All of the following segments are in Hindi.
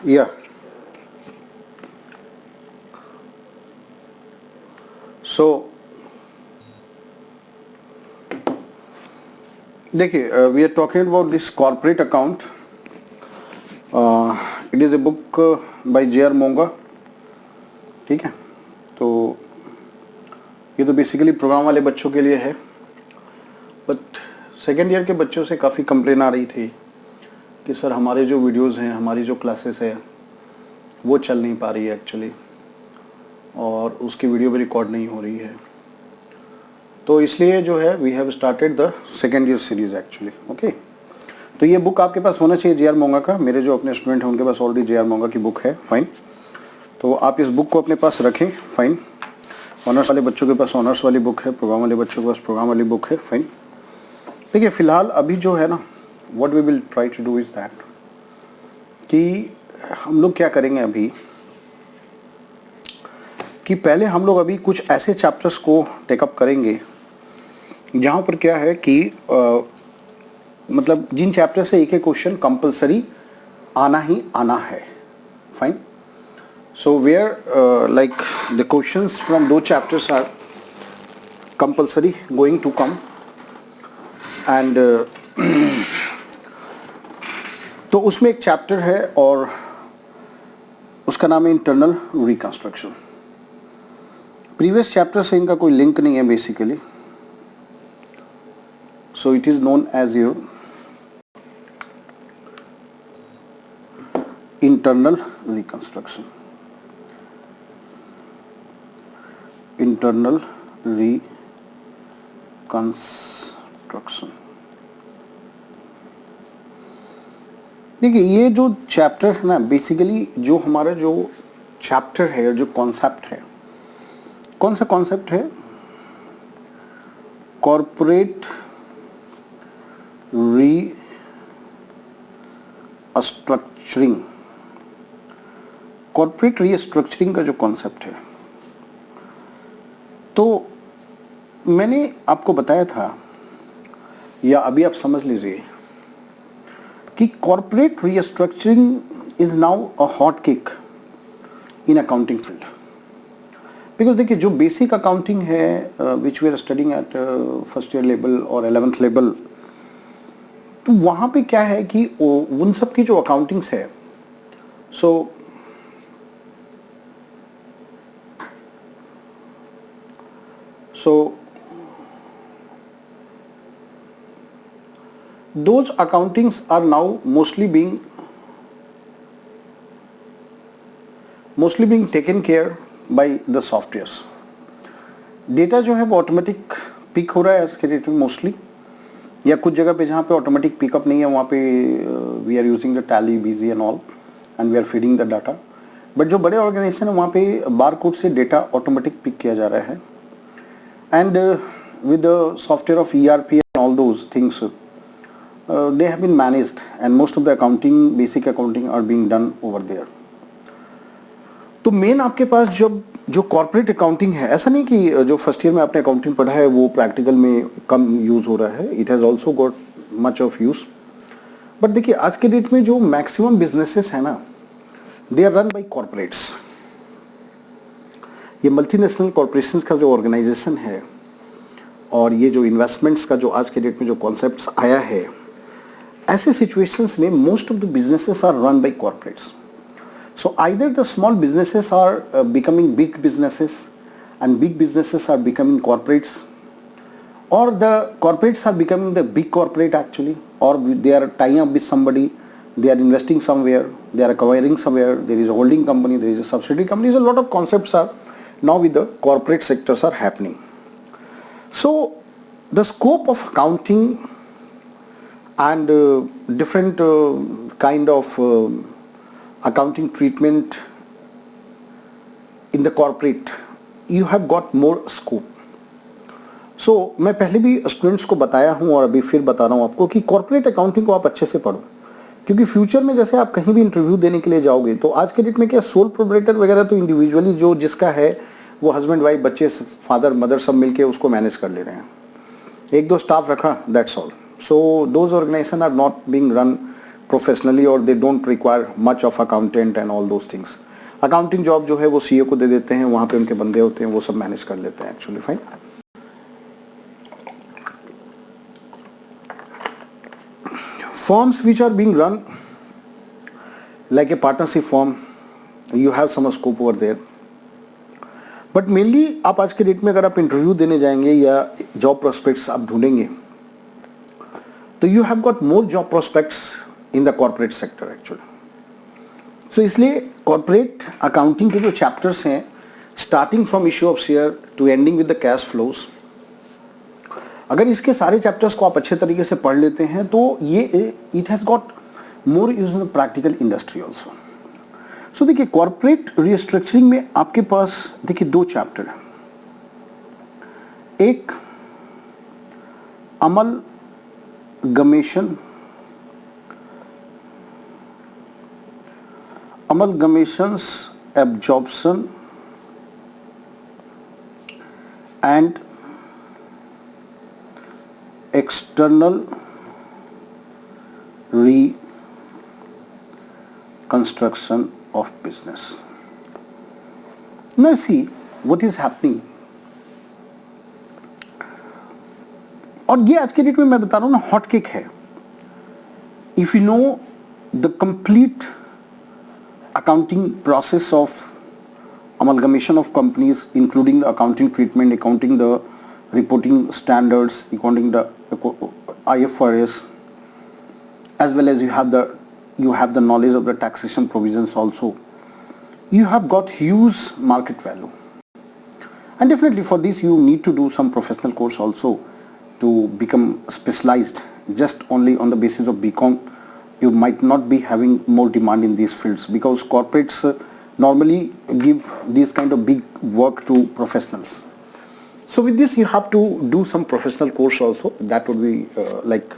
Yeah. So देखिए, we are talking about this corporate account. It is a book by J.R. Monga. ठीक है, तो ये तो बेसिकली प्रोग्राम वाले बच्चों के लिए है, बट सेकेंड ईयर के बच्चों से काफ़ी कंप्लेन आ रही थी कि सर हमारे जो वीडियोस हैं, हमारी जो क्लासेस है वो चल नहीं पा रही है एक्चुअली, और उसकी वीडियो भी रिकॉर्ड नहीं हो रही है। तो इसलिए जो है we have started the second year series actually. Okay, तो ये बुक आपके पास होना चाहिए J.R. मोंगा का। मेरे जो अपने स्टूडेंट हैं उनके पास ऑलरेडी J.R. मोंगा की बुक है, फाइन। तो आप इस बुक को अपने पास रखें, फाइन। ऑनर्स वाले बच्चों के पास ऑनर्स वाली बुक है, प्रोग्राम वाले बच्चों के पास प्रोग्राम वाली बुक है, फाइन। देखिए फ़िलहाल अभी जो है ना, what we will try to do is that कि हम लोग क्या करेंगे अभी कि पहले हम लोग अभी कुछ ऐसे चैप्टर्स को टेकअप करेंगे जहाँ पर क्या है कि मतलब जिन चैप्टर से एक एक क्वेश्चन कंपलसरी आना ही आना है, fine. So where like the questions from दो chapters are compulsory going to come, and तो उसमें एक चैप्टर है और उसका नाम है इंटरनल रिकंस्ट्रक्शन। प्रीवियस चैप्टर से इनका कोई लिंक नहीं है basically, so it is known as your internal reconstruction. Internal reconstruction. देखिए ये जो चैप्टर है ना, बेसिकली जो हमारा जो चैप्टर है, जो कॉन्सेप्ट है, कौन सा कॉन्सेप्ट है? Corporate restructuring. कॉर्पोरेट रीस्ट्रक्चरिंग का जो कॉन्सेप्ट है, तो मैंने आपको बताया था, या अभी आप समझ लीजिए कि corporate restructuring is now a hot cake in accounting field. Because देखिए जो बेसिक अकाउंटिंग है which we are studying at first year level और 11th लेवल, तो वहाँ पे क्या है कि उन सब की जो अकाउंटिंग्स है, सो those accountings are now mostly being taken care by the softwares. Data जो है वो ऑटोमेटिक पिक हो रहा है आज के डेट में मोस्टली, या कुछ जगह पे जहाँ पे ऑटोमेटिक पिकअप नहीं है वहाँ पे we are using the Tally, BG and all, and we are feeding the data. But जो बड़े ऑर्गेनाइजेशन है वहाँ पे बार कोड से डेटा ऑटोमेटिक पिक किया जा रहा है, and with the software of ERP and all those things they have been managed, and most of the accounting, basic accounting are being done over there. तो मेन आपके पास जब जो कॉर्पोरेट अकाउंटिंग है, ऐसा नहीं कि जो फर्स्ट ईयर में आपने अकाउंटिंग पढ़ा है वो प्रैक्टिकल में कम यूज़ हो रहा है, it has also got much of use. But देखिए आज के डेट में जो मैक्सिमम बिजनेसेस है ना, they are run by corporates. ये मल्टीनेशनल कॉर्पोरेशंस का जो ऑर्गेनाइजेशन है, और ये जो इन्वेस्टमेंट्स का जो आज के डेट में जो कॉन्सेप्ट्स आया है, ऐसे सिचुएशंस में most of the businesses are run by corporates. So either the small businesses are becoming big businesses and big businesses are becoming corporates, or the corporates are becoming the big corporate actually, or they are tying up with somebody, they are investing somewhere, they are acquiring somewhere, there is a holding company, there is a subsidiary company. So a lot of concepts are now with the corporate sectors are happening. So the scope of accounting and different kind of accounting treatment in the corporate, you have got more scope. सो मैं पहले भी स्टूडेंट्स को बताया हूँ और अभी फिर बता रहा हूँ आपको कि कॉर्पोरेट अकाउंटिंग को आप अच्छे से पढ़ो, क्योंकि फ्यूचर में जैसे आप कहीं भी इंटरव्यू देने के लिए जाओगे तो आज के डेट में क्या सोल प्रोप्राइटर वगैरह तो इंडिविजुअली जो जिसका है वो हस्बैंड वाइफ बच्चे फादर मदर सब मिलके उसको मैनेज कर ले रहे हैं, एक दो स्टाफ रखा, that's all. So those organisation are not being run professionally और they don't require much of accountant and all those things. Accounting job जो है वो सीए को दे देते हैं, वहाँ पे उनके बंदे होते हैं, वो सब मैनेज कर लेते हैं actually. Fine. Firms which are being run like a partnership firm, you have some scope over there. But mainly आप आज के डेट में अगर आप इंटरव्यू देने जाएंगे या जॉब प्रोस्पेक्ट्स आप ढूंढेंगे तो you have got more job prospects in the corporate sector actually. So इसलिए कॉर्पोरेट अकाउंटिंग के जो चैप्टर्स हैं, starting from issue of share to ending with the cash flows, अगर इसके सारे चैप्टर्स को आप अच्छे तरीके से पढ़ लेते हैं तो ये it has got more use in the practical industry also. So देखिए कॉर्पोरेट रिस्ट्रक्चरिंग में आपके पास देखिए 2 चैप्टर हैं. एक amalgamations, absorption and external reconstruction of business. Now see what is happening. और ये आज के डेट में मैं बता रहा हूँ ना, हॉट केक है. If you know the complete accounting process of amalgamation of companies, including the accounting treatment, accounting the reporting standards, accounting the IFRS, as well as you have the knowledge of the taxation provisions also. You have got huge market value, and definitely for this you need to do some professional course also to become specialized. Just only on the basis of BCom you might not be having more demand in these fields, because corporates normally give this kind of big work to professionals. So with this you have to do some professional course also. That would be like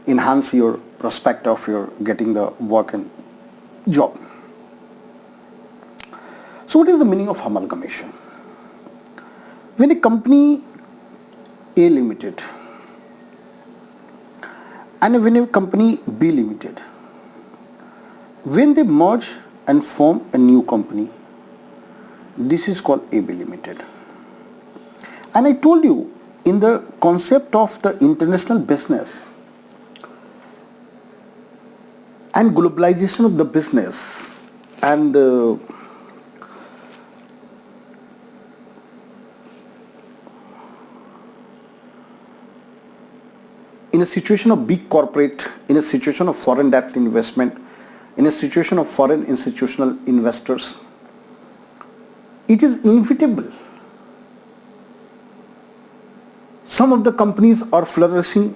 enhance your prospect of your getting the work and job. So what is the meaning of amalgamation? When a company A Limited and when a company B Limited, when they merge and form a new company, this is called AB Limited. And I told you in the concept of the international business and globalization of the business and in a situation of big corporate, in a situation of foreign direct investment, in a situation of foreign institutional investors, it is inevitable. Some of the companies are flourishing,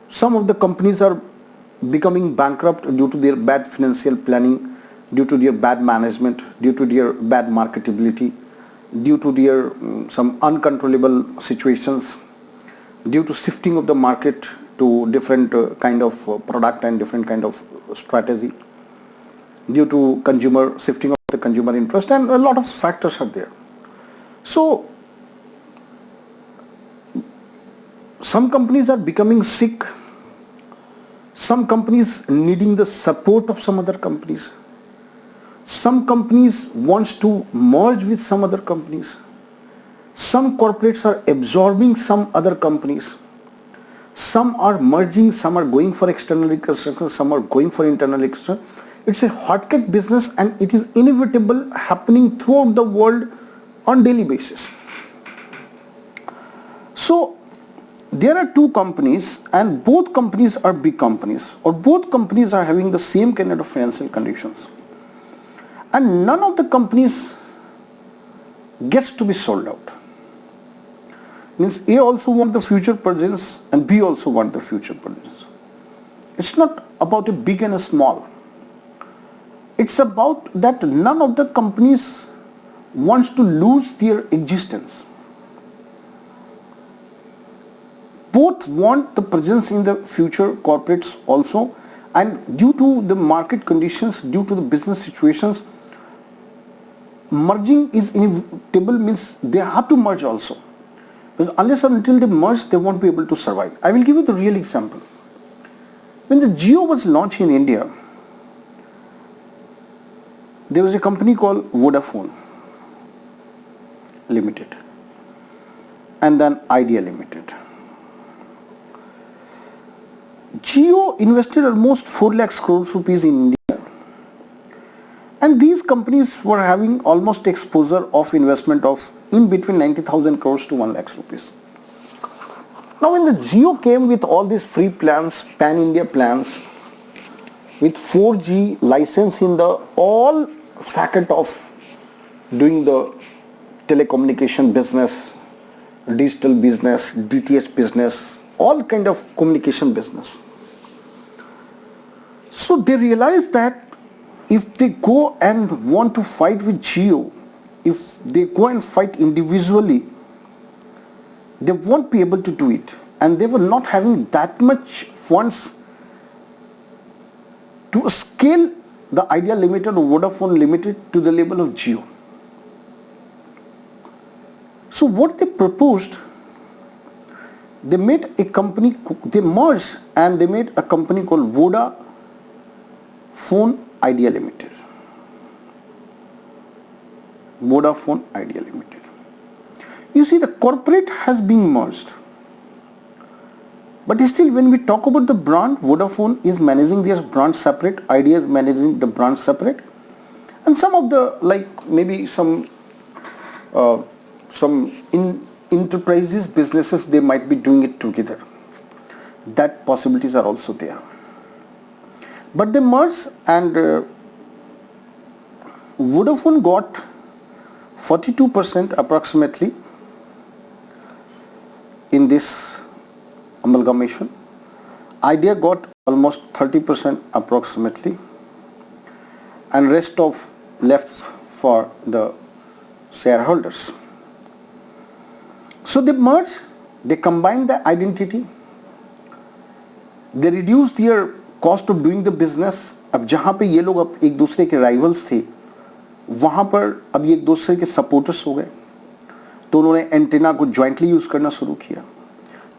some of the companies are becoming bankrupt due to their bad financial planning, due to their bad management, due to their bad marketability, due to their some uncontrollable situations, due to shifting of the market to different kind of product and different kind of strategy, due to consumer shifting of the consumer interest, and a lot of factors are there. So some companies are becoming sick, some companies needing the support of some other companies, some companies wants to merge with some other companies, some corporates are absorbing some other companies, some are merging, some are going for external reconstruction, some are going for internal reconstruction. It's a hotcake business and it is inevitable, happening throughout the world on daily basis. So there are two companies and both companies are big companies, or both companies are having the same kind of financial conditions, and none of the companies gets to be sold out. Means A also want the future presence and B also want the future presence. It's not about a big and a small. It's about that none of the companies wants to lose their existence. Both want the presence in the future corporates also, and due to the market conditions, due to the business situations, merging is inevitable, means they have to merge also. Because unless and until they merge, they won't be able to survive. I will give you the real example. When the Jio was launched in India, there was a company called Vodafone Limited and then Idea Limited. Jio invested almost 4 lakhs crores rupees in India, and these companies were having almost exposure of investment of in between 90,000 crores to 1 lakhs rupees. Now when the Jio came with all these free plans, pan-India plans, with 4G license in the all facet of doing the telecommunication business, digital business, DTH business, all kind of communication business. So they realized that if they go and want to fight with Jio, if they go and fight individually, they won't be able to do it, and they were not having that much funds to scale the Idea Limited or Vodafone Limited to the level of Jio. So what they proposed, they made a company, they merged and they made a company called Vodafone Idea Limited. Vodafone Idea Limited. You see, the corporate has been merged, but still when we talk about the brand, Vodafone is managing their brand separate, Idea is managing the brand separate, and some of the, like maybe some enterprises, businesses, they might be doing it together. That possibilities are also there. But they merged, and Vodafone got 42% approximately in this amalgamation. Idea got almost 30% approximately, and rest of left for the shareholders. So they merged, they combined the identity, they reduced their cost of doing the business. अब जहाँ पे ये लोग अब एक दूसरे के राइवल्स थे, वहाँ पर अब ये एक दूसरे के सपोर्टर्स हो गए, तो उन्होंने एंटेना को ज्वाइंटली यूज़ करना शुरू किया.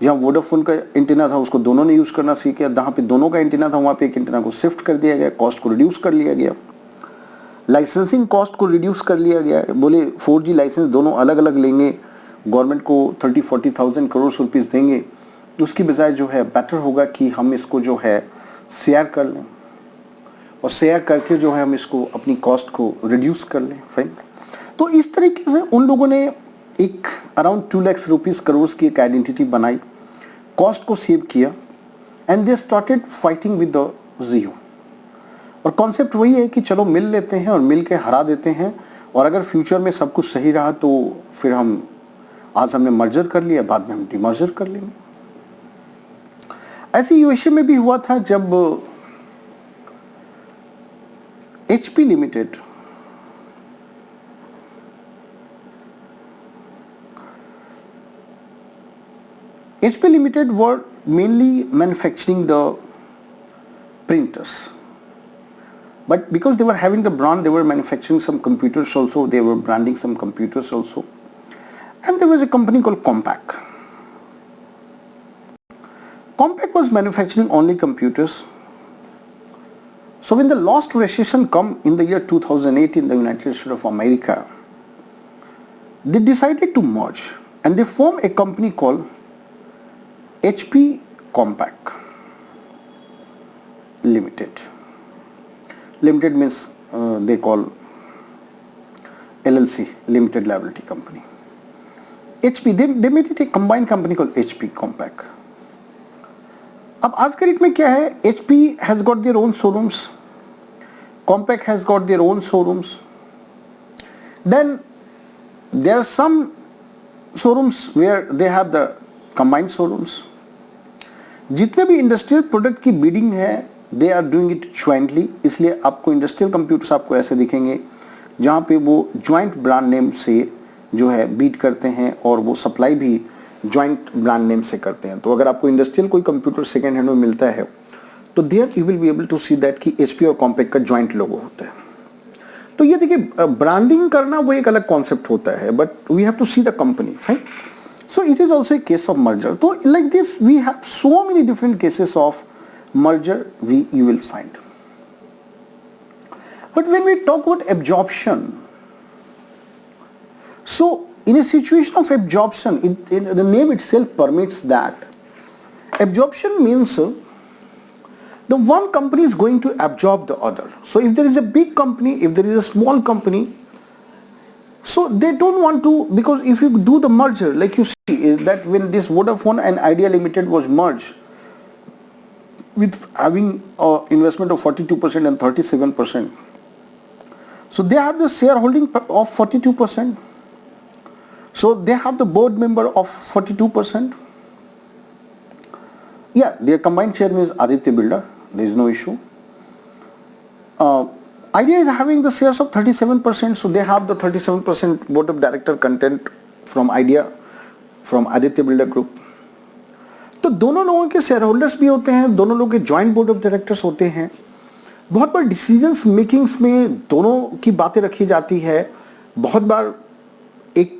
जहाँ वोडाफोन का एंटेना था उसको दोनों ने यूज़ करना सीख किया, जहाँ पे दोनों का एंटेना था वहाँ पे एक एंटेना को शिफ्ट कर दिया गया, कॉस्ट को रिड्यूस कर लिया गया, लाइसेंसिंग कॉस्ट को रिड्यूस कर लिया गया. बोले 4G लाइसेंस दोनों अलग अलग लेंगे, गवर्नमेंट को 30-40,000 करोड़ रुपीस देंगे, उसकी बजाय जो है बेटर होगा कि हम इसको जो है शेयर कर लें, और शेयर करके जो है हम इसको अपनी कॉस्ट को रिड्यूस कर लें. फाइन. तो इस तरीके से उन लोगों ने एक अराउंड 2 लाख रुपीस करोड़ की एक आइडेंटिटी बनाई, कॉस्ट को सेव किया, and they started fighting with the Jio. और कॉन्सेप्ट वही है कि चलो मिल लेते हैं और मिल के हरा देते हैं, और अगर फ्यूचर में सब कुछ सही रहा तो फिर हम, आज हमने मर्जर कर लिया, बाद में हम डिमर्जर कर लेंगे. ऐसे यूएसए में भी हुआ था जब HP limited were mainly manufacturing the printers, but because they were having the brand, they were manufacturing some computers also, they were branding some computers also. And there was a company called Compaq. Compaq was manufacturing only computers. So when the last recession come in the year 2008 in the United States of America, they decided to merge and they formed a company called HP Compaq Limited. Limited means they call LLC, Limited Liability Company. HP, they made it a combined company called HP Compaq. अब आज के डेट में क्या है, HP has got their own showrooms, Compaq has got their own showrooms. Then there are some showrooms where they have the combined showrooms. जितने भी इंडस्ट्रियल प्रोडक्ट की बिडिंग है, they are doing it jointly. इसलिए आपको इंडस्ट्रियल कंप्यूटर्स आपको ऐसे दिखेंगे जहाँ पे वो ज्वाइंट ब्रांड नेम से जो है बीट करते हैं, और वो सप्लाई भी ज्वाइंट ब्रांड नेम से करते हैं. तो अगर आपको इंडस्ट्रियल कोई कंप्यूटर सेकेंड हैंड में मिलता है तो there you will be able to see that कि HP और कॉम्पैक का ज्वाइंट लोगो होता है. तो ये देखिए, ब्रांडिंग करना वो एक अलग कॉन्सेप्ट होता है, but we have to see the company. Fine. So it is also a case of merger. So like this we have so many different cases of merger you will find. But when we talk about absorption, so in a situation of absorption, the name itself permits that. Absorption means the one company is going to absorb the other. So if there is a big company, if there is a small company, so they don't want to, because if you do the merger, like you see is that when this Vodafone and Idea Limited was merged, with having investment of 42% and 37%, so they have the shareholding of 42%. So they have the board member of 42%. Yeah, their combined chairman is Aditya Birla. There is no issue. Idea is having the shares of 37%, so they have the 37% board of director content from Idea, from Aditya Birla Group. तो दोनों लोगों के शेयर होल्डर्स भी होते हैं, दोनों लोगों के जॉइंट बोर्ड ऑफ डायरेक्टर्स होते हैं. बहुत बार डिसीजंस मेकिंग्स में दोनों की बातें रखी जाती है. बहुत बार एक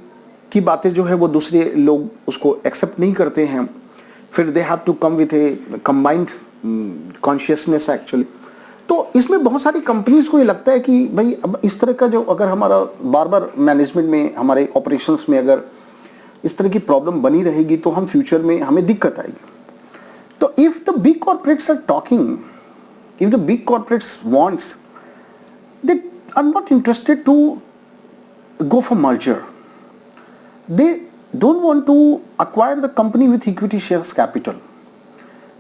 की बातें जो है वो दूसरे लोग उसको एक्सेप्ट नहीं करते हैं. फिर they have to come with a combined consciousness actually. तो इसमें बहुत सारी कंपनीज को ये लगता है कि भाई अब इस तरह का जो अगर हमारा बार बार मैनेजमेंट में हमारे ऑपरेशंस में अगर इस तरह की प्रॉब्लम बनी रहेगी तो हम फ्यूचर में हमें दिक्कत आएगी. तो if the big corporates are talking, if the big corporates wants, they are not interested to go for merger. They don't want to acquire the company with equity shares capital.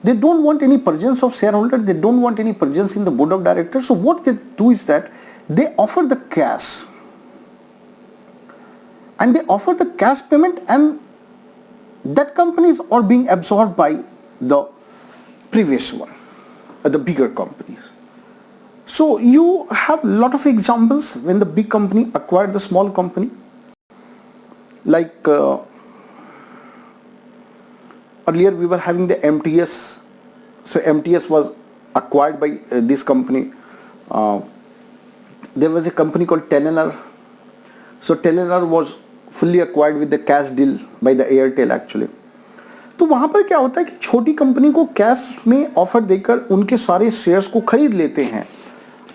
They don't want any presence of shareholder. They don't want any presence in the board of directors. So what they do is that they offer the cash, and they offer the cash payment, and that companies are being absorbed by the previous one, the bigger companies. So you have a lot of examples when the big company acquired the small company. Like earlier we were having the MTS. So MTS was acquired by this company. There was a company called Telenor. So Telenor was fully acquired with the cash deal by the Airtel actually. तो वहाँ पर क्या होता है कि छोटी कंपनी को कैश में ऑफर देकर उनके सारे शेयर्स को खरीद लेते हैं,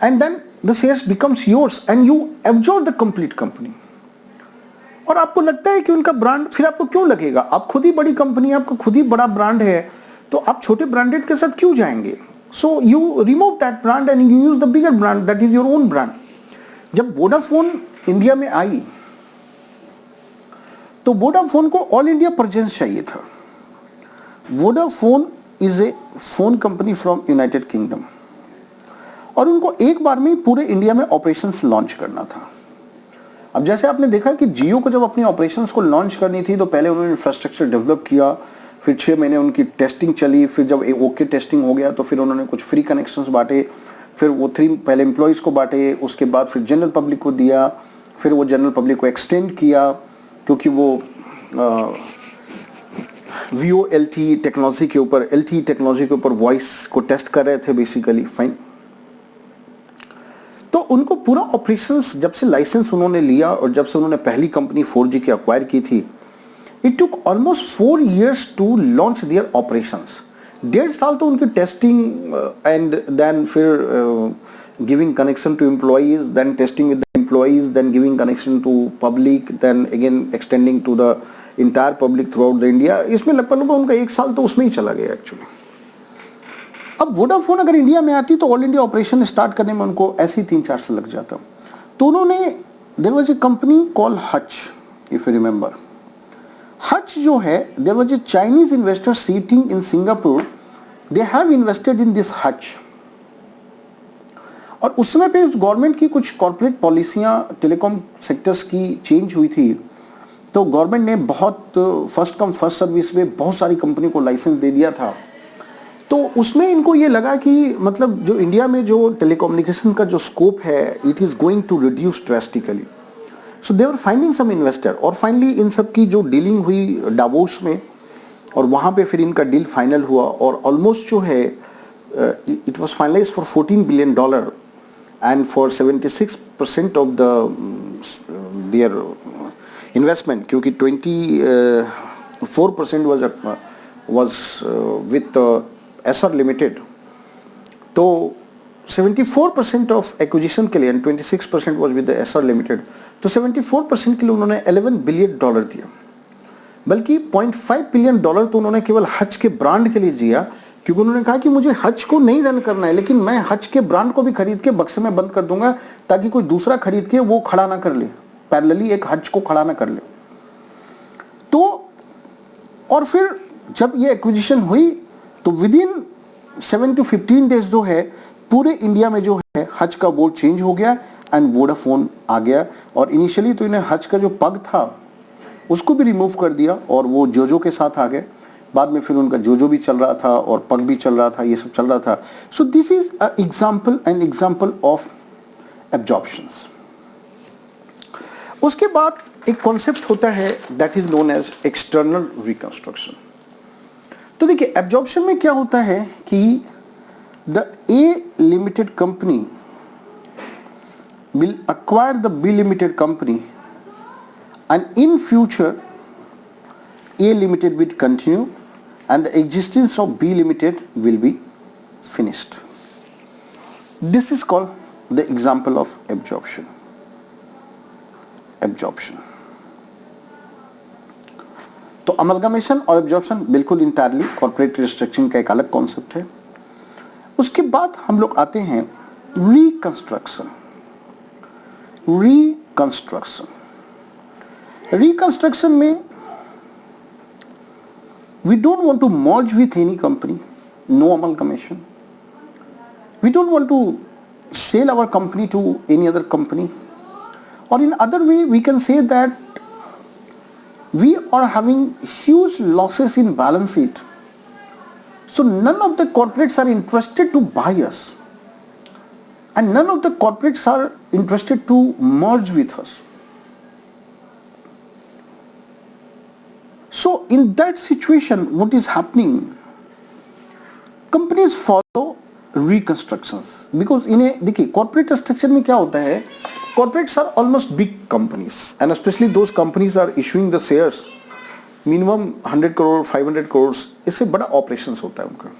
and then the shares becomes yours and you absorb the complete company. और आपको लगता है कि उनका ब्रांड, फिर आपको क्यों लगेगा, आप खुद ही बड़ी कंपनी है, आपका खुद ही बड़ा ब्रांड है, तो आप छोटे ब्रांडेड के साथ क्यों जाएंगे. So you remove that brand and you use the bigger brand that is your own brand. जब वोडाफोन इंडिया में आई तो वोडाफोन को ऑल इंडिया प्रेजेंस चाहिए था. Vodafone is a phone company from United kingdom और उनको एक बार में पूरे इंडिया में ऑपरेशंस लॉन्च करना था. अब जैसे आपने देखा कि जियो को जब अपनी ऑपरेशंस को लॉन्च करनी थी तो पहले उन्होंने इंफ्रास्ट्रक्चर डेवलप किया, फिर 6 महीने उनकी टेस्टिंग चली, फिर जब ओके टेस्टिंग हो गया तो फिर उन्होंने कुछ फ्री कनेक्शंस बांटे, फिर वो 3 पहले एम्प्लॉयज़ को बांटे, उसके बाद फिर जनरल पब्लिक को दिया, फिर वो जनरल पब्लिक को एक्सटेंड किया क्योंकि वो VoLTE टेक्नोलॉजी के ऊपर, LTE टेक्नोलॉजी के ऊपर वॉइस को टेस्ट कर रहे थे बेसिकली. फाइन. तो उनको पूरा ऑपरेशंस जब से लाइसेंस उन्होंने लिया और जब से उन्होंने पहली कंपनी 4G की अक्वायर की थी, it took almost 4 years to launch their operations. 1.5 साल तो उनकी टेस्टिंग एंड देन फिर giving connection to employees, then testing with the employees, then giving connection to public, then again extending to the entire public throughout the India. इसमें लगभग उनका 1 साल तो उसमें ही चला गया एक्चुअली. अब वोडाफोन अगर इंडिया में आती तो ऑल इंडिया ऑपरेशन स्टार्ट करने में उनको ऐसे ही 3-4 साल लग जाता. तो उन्होंने, there was a company call Hutch, if you remember. Hutch जो है, there was a Chinese investor sitting in Singapore, they have invested in this Hutch. और उस समय पे गवर्नमेंट की कुछ कॉर्पोरेट पॉलिसियां टेलीकॉम सेक्टर्स की चेंज हुई थी, तो गवर्नमेंट ने बहुत फर्स्ट कम फर्स्ट सर्विस में बहुत सारी कंपनी को लाइसेंस दे दिया था. तो उसमें इनको ये लगा कि मतलब जो इंडिया में जो टेलीकम्युनिकेशन का जो स्कोप है, it is going to reduce drastically. So they were finding some investor, और फाइनली इन सब की जो डीलिंग हुई डावोस में, और वहाँ पे फिर इनका डील फाइनल हुआ और ऑलमोस्ट जो है it was finalised for $14 billion and for 76% of the their investment, क्योंकि 24% was with SR Limited तो 74% ऑफ एक्विजिशन के लिए and 26% was with SR limited, तो 74% के लिए उन्होंने $11 बिलियन दिया, बल्कि $0.5 बिलियन तो उन्होंने केवल हज के ब्रांड के लिए दिया, क्योंकि उन्होंने कहा कि मुझे हज को नहीं रन करना है, लेकिन मैं हज के ब्रांड को भी खरीद के बक्से में बंद कर दूंगा ताकि कोई दूसरा खरीद के वो खड़ा ना कर ले, पैरेलली एक हज को खड़ा ना कर ले। तो और फिर जब ये एक्विजिशन हुई तो विद इन 7 to 15 डेज जो है पूरे इंडिया में जो है हज का बोर्ड चेंज हो गया एंड वोडाफोन आ गया। और इनिशियली तो इन्हें हज का जो पग था उसको भी रिमूव कर दिया और वो जोजो के साथ आ गए। बाद में फिर उनका जोजो भी चल रहा था और पग भी चल रहा था, ये सब चल रहा था। So this is an example of absorptions. उसके बाद एक कॉन्सेप्ट होता है that is known as external reconstruction. तो देखिए एब्जॉर्प्शन में क्या होता है कि the a limited company will acquire the B limited company and in future A limited will continue and the existence of B limited will be finished. This is called the example of absorption. तो अमलगमेशन और एब्जॉर्प्शन बिल्कुल इंटायरली कॉर्पोरेट रिस्ट्रक्चरिंग का एक अलग कॉन्सेप्ट है। उसके बाद हम लोग आते हैं रिकंस्ट्रक्शन। रिकंस्ट्रक्शन में we don't want to merge with any company, no amalgamation. We don't want to sell our company to any other company, or in other way we can say that we are having huge losses in balance sheet, so none of the corporates are interested to buy us and none of the corporates are interested to merge with us. So in that situation what is happening, companies follow reconstructions because इन्हें देखिए corporate structure में क्या होता है, corporates are almost big companies and especially those companies are issuing the shares minimum 100 crore 500 crore, इससे बड़ा operations होता है उनका।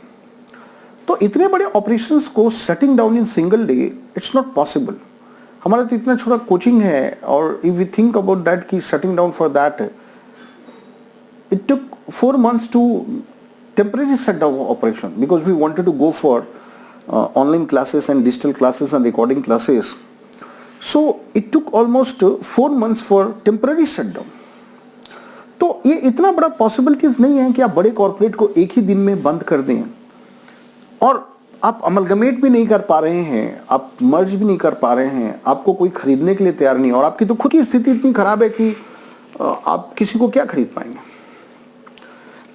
तो इतने बड़े operations को shutting down in single day it's not possible। हमारा तो इतना छोटा कोचिंग है और if we think about that कि shutting down for that it took 4 months to temporarily shut down operation because we wanted to go for online classes and digital classes and recording classes. So it took almost 4 months for temporary shutdown. तो ये इतना बड़ा पॉसिबिलिटीज नहीं है कि आप बड़े कॉर्पोरेट को एक ही दिन में बंद कर दें और आप अमलगमेट भी नहीं कर पा रहे हैं, आप मर्ज भी नहीं कर पा रहे हैं, आपको कोई खरीदने के लिए तैयार नहीं और आपकी तो खुद की स्थिति इतनी खराब है कि आप किसी को क्या खरीद पाएंगे।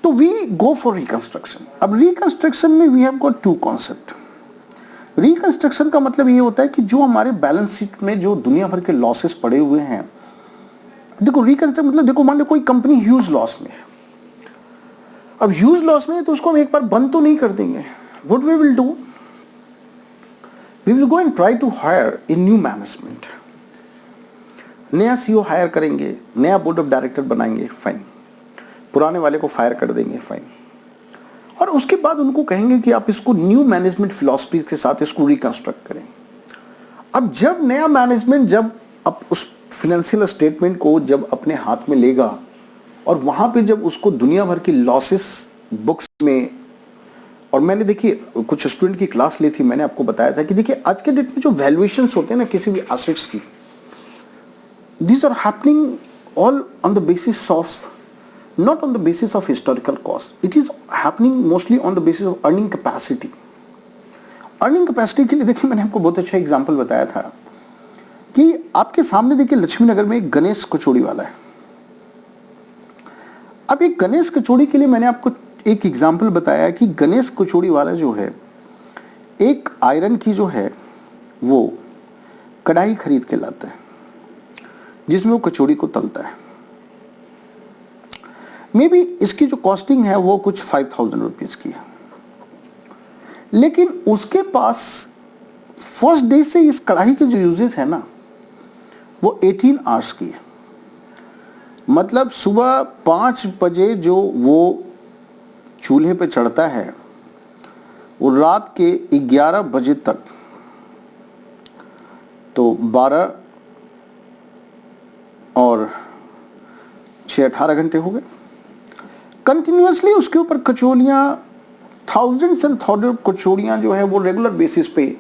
तो वी गो फॉर रिकंस्ट्रक्शन। अब रिकंस्ट्रक्शन में we have got two concept. Reconstruction का मतलब ये होता है कि जो हमारे बैलेंस शीट में जो दुनिया भर के लॉसेस पड़े हुए हैं, देखो रिकंस्ट्रक्शन मतलब देखो मान लो कोई कंपनी ह्यूज लॉस में है, अब ह्यूज लॉस में है तो उसको हम एक बार बंद तो नहीं कर देंगे। What we will do, we will go and try to hire a new management, नया सीईओ हायर करेंगे, नया बोर्ड ऑफ डायरेक्टर बनाएंगे, फाइन, पुराने वाले को फायर कर देंगे, फाइन, और उसके बाद उनको कहेंगे कि आप इसको न्यू मैनेजमेंट फिलॉसफी के साथ इसको रिकंस्ट्रक्ट करें। अब जब नया मैनेजमेंट जब अब उस फाइनेंशियल स्टेटमेंट को जब अपने हाथ में लेगा और वहां पे जब उसको दुनिया भर की लॉसेस बुक्स में, और मैंने देखिए कुछ स्टूडेंट की क्लास ली थी, मैंने आपको बताया था कि देखिए आज के डेट में जो वैल्यूएशंस होते हैं ना किसी भी एसेट्स की, these are happening all on the basis of not on the basis of historical cost, it is happening mostly on the basis of earning capacity. earning capacity के लिए देखिए मैंने आपको बहुत अच्छा एग्जांपल बताया था कि आपके सामने देखिए लक्ष्मी नगर में एक गणेश कचौड़ी वाला है। अब एक गणेश कचौड़ी के लिए मैंने आपको एक एग्जांपल बताया कि गणेश कचौड़ी वाला जो है एक आयरन की जो है वो कढ़ाई खरीद के लाता है जिसमें वो कचौड़ी को तलता है। मे बी इसकी जो कॉस्टिंग है वो कुछ 5000 रुपीज़ की है, लेकिन उसके पास फर्स्ट डे से इस कढ़ाई के जो यूजेस है ना वो 18 आवर्स की है। मतलब सुबह 5 बजे जो वो चूल्हे पे चढ़ता है वो रात के 11 बजे तक, तो 12 और 6 18 घंटे हो गए, कंटिन्यूसली उसके ऊपर कचौड़ियाँ, थाउजेंड्स एंड थाउजेंड कचौड़ियाँ जो है वो रेगुलर बेसिस पे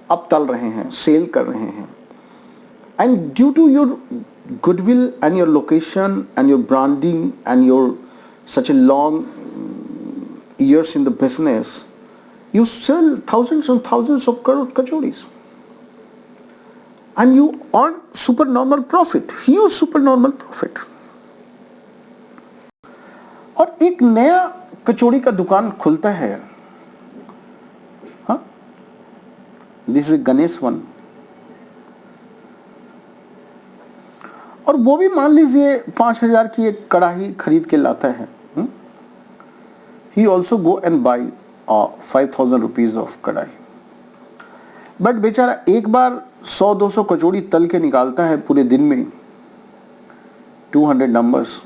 अब तल रहे हैं, सेल कर रहे हैं। And due to your goodwill and your location and your branding and your such a long years in the business, you sell thousands and thousands of kachoris and you earn supernormal profit, huge supernormal profit. और एक नया कचौड़ी का दुकान खुलता है, हाँ, दिस इज गणेश वन, और वो भी मान लीजिए 5,000 की एक कढ़ाई खरीद के लाता है। He also go and by 5,000 rupees of कढ़ाई, बट बेचारा एक बार 100-200 कचौड़ी तल के निकालता है पूरे दिन में, 200 नंबर्स,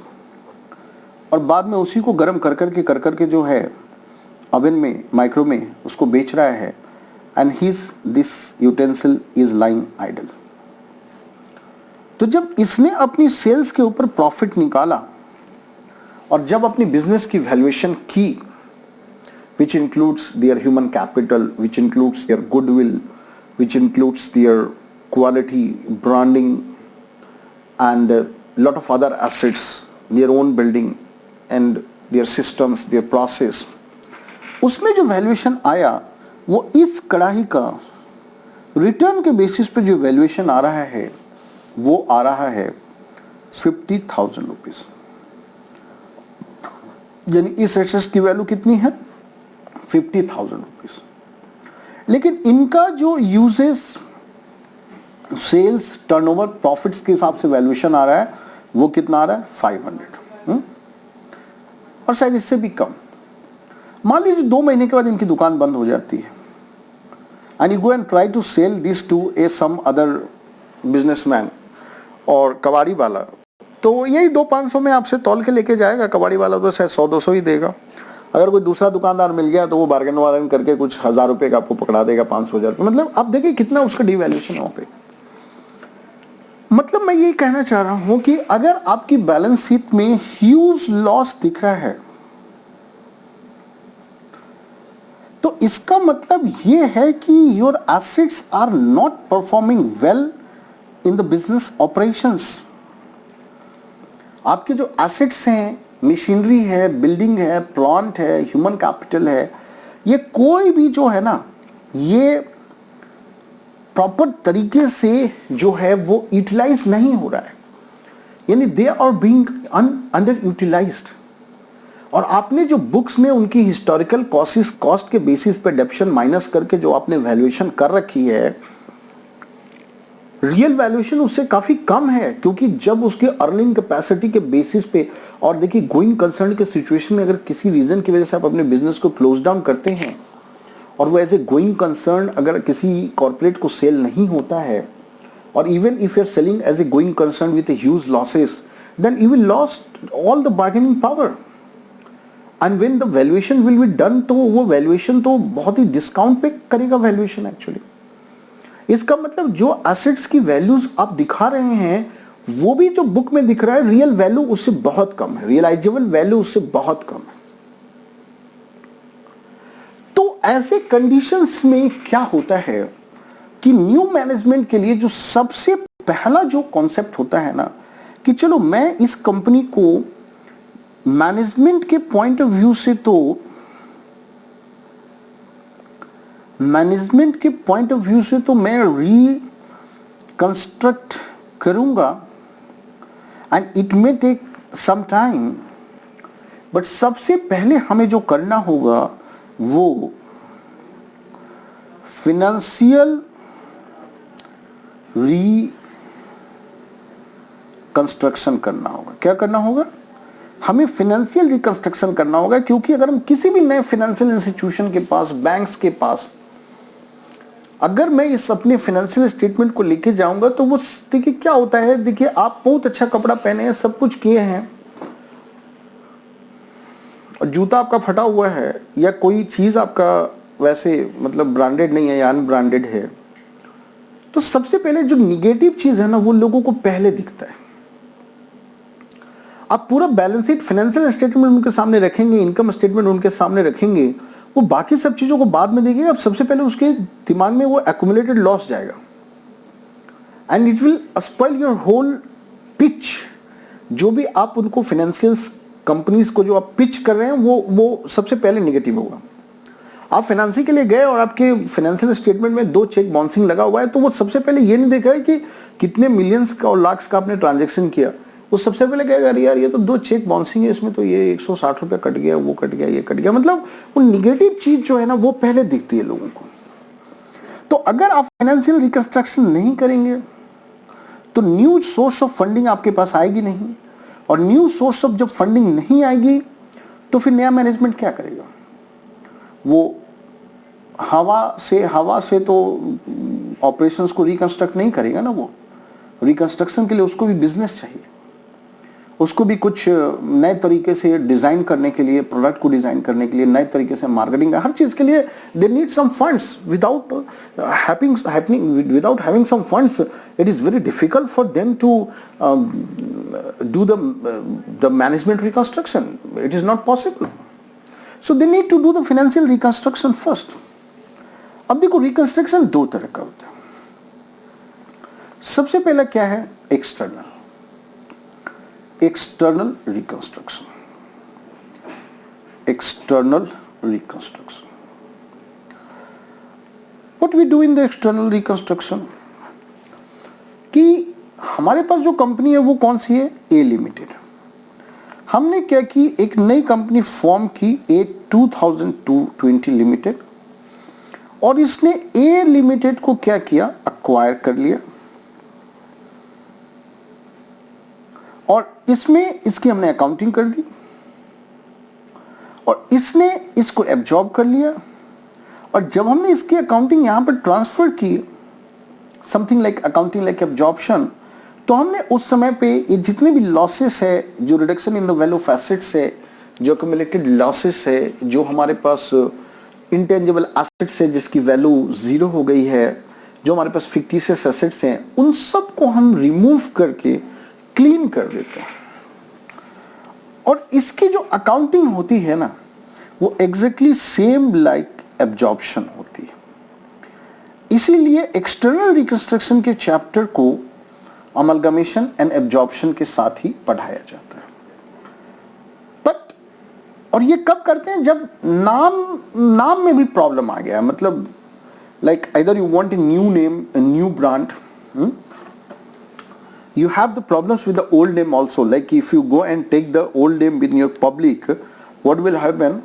और बाद में उसी को गर्म कर करके जो है ओवन में, माइक्रो में उसको बेच रहा है, and this utensil is lying idle. तो जब इसने अपनी सेल्स के ऊपर प्रॉफिट निकाला और जब अपनी बिजनेस की वैल्यूएशन की, which includes their human capital, which includes their goodwill, which includes their quality, branding and lot of other assets, their own building and their systems, their process, उसमें जो वैल्यूएशन आया वो इस कढ़ाई का रिटर्न के बेसिस पे जो वैल्यूएशन आ रहा है वो आ रहा है 50,000 रुपीज। यानी इस एसेट की वैल्यू कितनी है? 50,000 रुपीज। लेकिन इनका जो यूजेस, सेल्स, टर्नओवर, प्रॉफिट्स के हिसाब से वैल्यूएशन आ रहा है वो कितना आ रहा है? 500, और शायद इससे भी कम। मान लीजिए 2 महीने के बाद इनकी दुकान बंद हो जाती है, and you go and try to sell this to a some other businessman और कबाड़ी वाला, तो यही 200-500 में आपसे तौल के लेके जाएगा। कबाड़ी वाला तो शायद 100-200 ही देगा। अगर कोई दूसरा दुकानदार मिल गया तो वो बार्गेन वार्गेन करके कुछ 1,000 रुपये का आपको पकड़ा देगा, 500-1,000 रुपये। मतलब आप देखिए कितना उसका डिवैल्यूएशन है वहाँ पे। मतलब मैं ये कहना चाह रहा हूँ कि अगर आपकी बैलेंस शीट में ह्यूज लॉस दिख रहा है तो इसका मतलब ये है कि your assets are not performing well in the business operations. आपके जो एसेट्स हैं, मशीनरी है, बिल्डिंग है, प्लांट है, ह्यूमन कैपिटल है, ये कोई भी जो है ना, ये प्रॉपर तरीके से जो है वो यूटिलाइज नहीं हो रहा है, यानी they are being under utilised. और आपने जो बुक्स में उनकी हिस्टोरिकल कॉस्ट के बेसिस पे डेप्शन माइनस करके जो आपने वैल्यूएशन कर रखी है, रियल वैल्यूएशन उससे काफ़ी कम है, क्योंकि जब उसके अर्निंग कैपेसिटी के बेसिस पे, और देखिए गोइंग कंसर्न के सिचुएशन में अगर किसी रीज़न की वजह से आप अपने बिजनेस को क्लोज डाउन करते हैं और वो एज ए गोइंग कंसर्न अगर किसी कॉर्पोरेट को सेल नहीं होता है, और even if you are selling as a going concern with huge losses, then you will lost all the bargaining power, and when the valuation will be done, तो वो वैल्यूएशन तो बहुत ही डिस्काउंट पे करेगा वैल्यूएशन एक्चुअली। इसका मतलब जो एसेट्स की वैल्यूज आप दिखा रहे हैं वो भी जो बुक में दिख रहा है, रियल वैल्यू उससे बहुत कम है, रियलाइजेबल वैल्यू उससे बहुत कम है। तो ऐसे कंडीशंस में क्या होता है कि न्यू मैनेजमेंट के लिए जो सबसे पहला जो कॉन्सेप्ट होता है ना, कि चलो मैं इस कंपनी को मैनेजमेंट के पॉइंट ऑफ व्यू से तो मैं रिकंस्ट्रक्ट करूंगा, and it may take some time, but सबसे पहले हमें जो करना होगा वो फिनेंशियल रिकंस्ट्रक्शन करना होगा। क्या करना होगा? हमें फिनेंशियल रिकंस्ट्रक्शन करना होगा, क्योंकि अगर हम किसी भी नए फिनेंशियल इंस्टीट्यूशन के पास, बैंक्स के पास, अगर मैं इस अपने फाइनेंशियल स्टेटमेंट को लेके जाऊंगा तो वो देखिए क्या होता है, देखिए आप बहुत अच्छा कपड़ा पहने हैं, सब कुछ किए हैं, और जूता आपका फटा हुआ है या कोई चीज़ आपका वैसे मतलब ब्रांडेड नहीं है या अनब्रांडेड है, तो सबसे पहले जो निगेटिव चीज है ना वो लोगों को पहले दिखता है। आप पूरा बैलेंस शीट, फाइनेंशियल स्टेटमेंट उनके सामने रखेंगे, इनकम स्टेटमेंट उनके सामने रखेंगे, वो बाकी सब चीजों को बाद में देखेंगे। अब सबसे पहले उसके दिमाग में वो एक्यूमुलेटेड लॉस जाएगा and it will spoil your whole pitch. जो भी आप उनको फाइनेंशियल कंपनीज को जो आप पिच कर रहे हैं वो सबसे पहले नेगेटिव होगा। आप फाइनेंसिंग के लिए गए और आपके फाइनेंशियल स्टेटमेंट में 2 चेक बाउंसिंग लगा हुआ है, तो वो सबसे पहले ये नहीं देखा है कि कितने मिलियंस का और लाख्स का आपने ट्रांजेक्शन किया। वो सबसे पहले कहेगा अरे यार ये तो 2 चेक बाउंसिंग है, इसमें तो ये 160 रुपये कट गया, वो कट गया, ये कट गया। मतलब वो निगेटिव चीज जो है ना वो पहले दिखती है लोगों को। तो अगर आप फाइनेंशियल रिकंस्ट्रक्शन नहीं करेंगे तो न्यू सोर्स ऑफ फंडिंग आपके पास आएगी नहीं, और न्यू सोर्स ऑफ जब फंडिंग नहीं आएगी तो फिर नया मैनेजमेंट क्या करेगा? वो हवा से तो ऑपरेशंस को रिकंस्ट्रक्ट नहीं करेगा ना। वो रिकंस्ट्रक्शन के लिए उसको भी बिजनेस चाहिए, उसको भी कुछ नए तरीके से डिजाइन करने के लिए, प्रोडक्ट को डिजाइन करने के लिए, नए तरीके से मार्केटिंग, हर चीज के लिए they need some funds. Without having some funds it is very difficult for them to do the management reconstruction. It is not possible. So they need to do the financial reconstruction first. अब देखो रिकंस्ट्रक्शन 2 तरह का होता है। सबसे पहला क्या है? External reconstruction. External reconstruction, what we do in the external reconstruction, कि हमारे पास जो कंपनी है वो कौन सी है? ए लिमिटेड। हमने क्या की, एक नई कंपनी फॉर्म की, ए 2020 लिमिटेड, और इसने ए लिमिटेड को क्या किया? अक्वायर कर लिया, और इसमें इसकी हमने अकाउंटिंग कर दी, और इसने इसको एब्जॉर्ब कर लिया। और जब हमने इसकी अकाउंटिंग यहां पर ट्रांसफर की, something like accounting like absorption, तो हमने उस समय पे ये जितने भी लॉसेस है, जो reduction in the value of assets है, जो एक्यूमुलेटेड लॉसेस है, जो हमारे पास इंटेंजिबल एसेट्स है जिसकी वैल्यू 0 हो गई है, जो हमारे पास फिक्टिशियस एसेट्स हैं, उन सब को हम रिमूव करके क्लीन कर देते हैं। और इसकी जो अकाउंटिंग होती है ना वो एग्जैक्टली सेम लाइक एब्जॉर्प्शन होती है। इसीलिए एक्सटर्नल रिकंस्ट्रक्शन के चैप्टर को अमलगमेशन एंड एब्जॉर्प्शन के साथ ही पढ़ाया जाता है। बट और ये कब करते हैं? जब नाम में भी प्रॉब्लम आ गया। मतलब like either you want a new name, a new brand, you have the problems with the old name also. Like if you go and take the old name in your public, what will happen?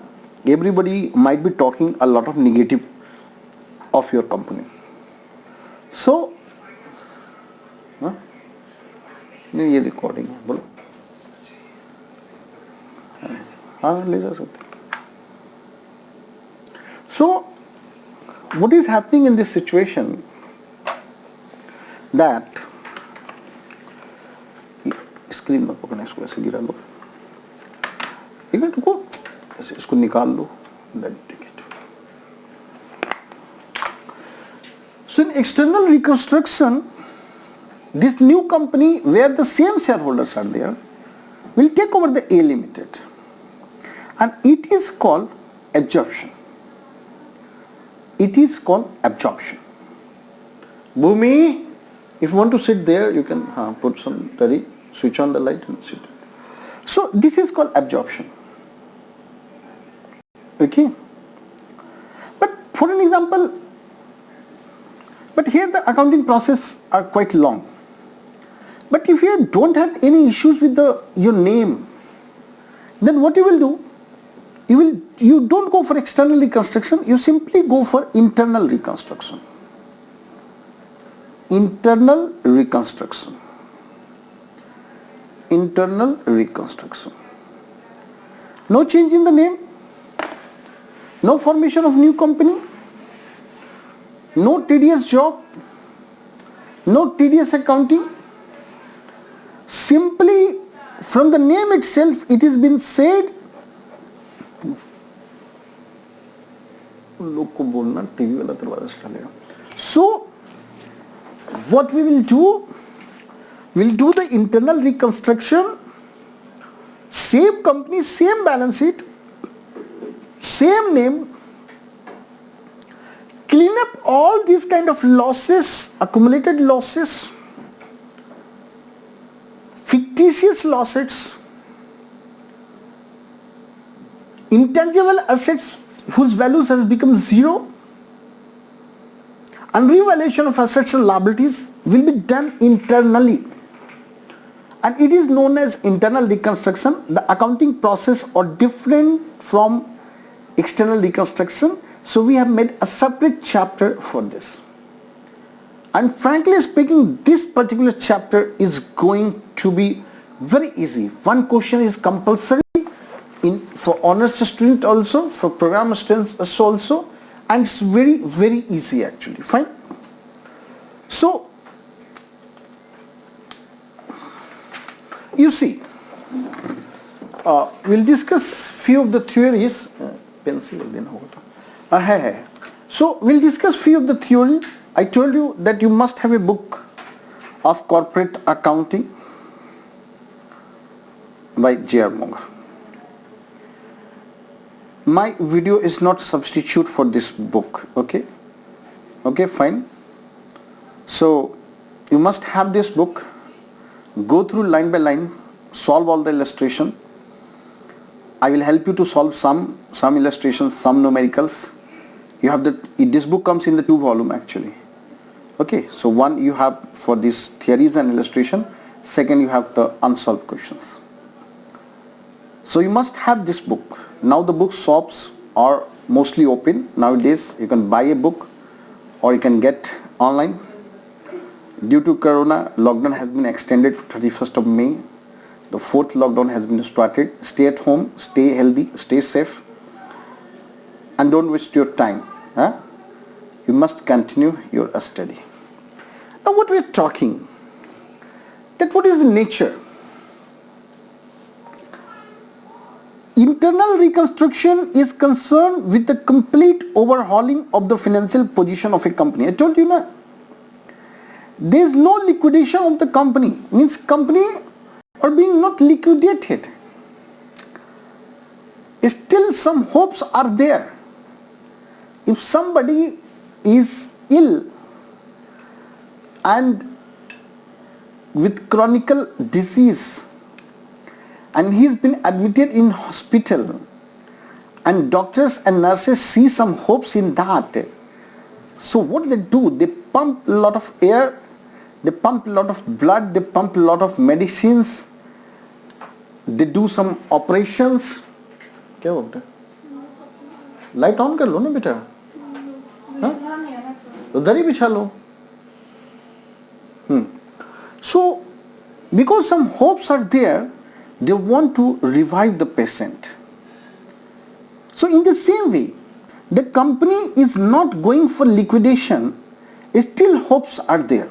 Everybody might be talking a lot of negative of your company. So नहीं, ये रिकॉर्डिंग है, बोलो। हाँ ले जा सकते। So what is happening in this situation that screen में पकड़ना, इसको ऐसे गिरा लो, एक मिनट रुको, ऐसे इसको निकाल लो, then take it. So in external reconstruction, this new company where the same shareholders are there will take over the A Limited, and it is called absorption. It is called absorption. Bhumi, if you want to sit there, you can put some tari, switch on the light and sit. So this is called absorption. Okay. But for an example, but here the accounting process are quite long. But if you don't have any issues with your name, then what you will do? You don't go for external reconstruction, you simply go for internal reconstruction. Internal reconstruction. Internal reconstruction. No change in the name, no formation of new company, no tedious job, no tedious accounting. Simply from the name itself it has been said हम लोग को बोलना टीवी वाला दरवाजा चला लेगा. सो what we will do, we'll do the internal reconstruction, same company, same balance sheet, same name, clean up all these kind of losses, accumulated losses, fictitious losses, intangible assets whose values has become zero, and revaluation of assets and liabilities will be done internally, and it is known as internal reconstruction. The accounting process are different from external reconstruction, so we have made a separate chapter for this. And frankly speaking, this particular chapter is going to be very easy. One question is compulsory for honors student also, for program students also, and it's very easy actually. Fine. So you see, we'll discuss few of the theories. Pencil then hoga. So we'll discuss few of the theory. I told you that you must have a book of corporate accounting by J.R. Munger. My video is not substitute for this book. Okay, fine. So you must have this book, go through line by line, solve all the illustration. I will help you to solve some illustrations, some numericals. You have this book comes in the 2 volume actually. Okay, so one you have for these theories and illustration, second you have the unsolved questions. So you must have this book. Now the book shops are mostly open nowadays. You can buy a book or you can get online. Due to Corona, lockdown has been extended to 31st of May. The 4th lockdown has been started. Stay at home, stay healthy, stay safe, and don't waste your time. You must continue your study. Now what we are talking, that what is the nature? Internal reconstruction is concerned with the complete overhauling of the financial position of a company. I told you na, there is no liquidation of the company. Means company are being not liquidated. Still some hopes are there. If somebody is ill and with chronic disease, and he's been admitted in hospital, and doctors and nurses see some hopes in that. So what they do, they pump a lot of air, they pump a lot of blood, they pump a lot of medicines, they do some operations. क्या हो बेटा? लाइट ऑन कर लो ना बेटा, उधर ही बिछा लो. So because some hopes are there, they want to revive the patient. So in the same way, the company is not going for liquidation, still hopes are there.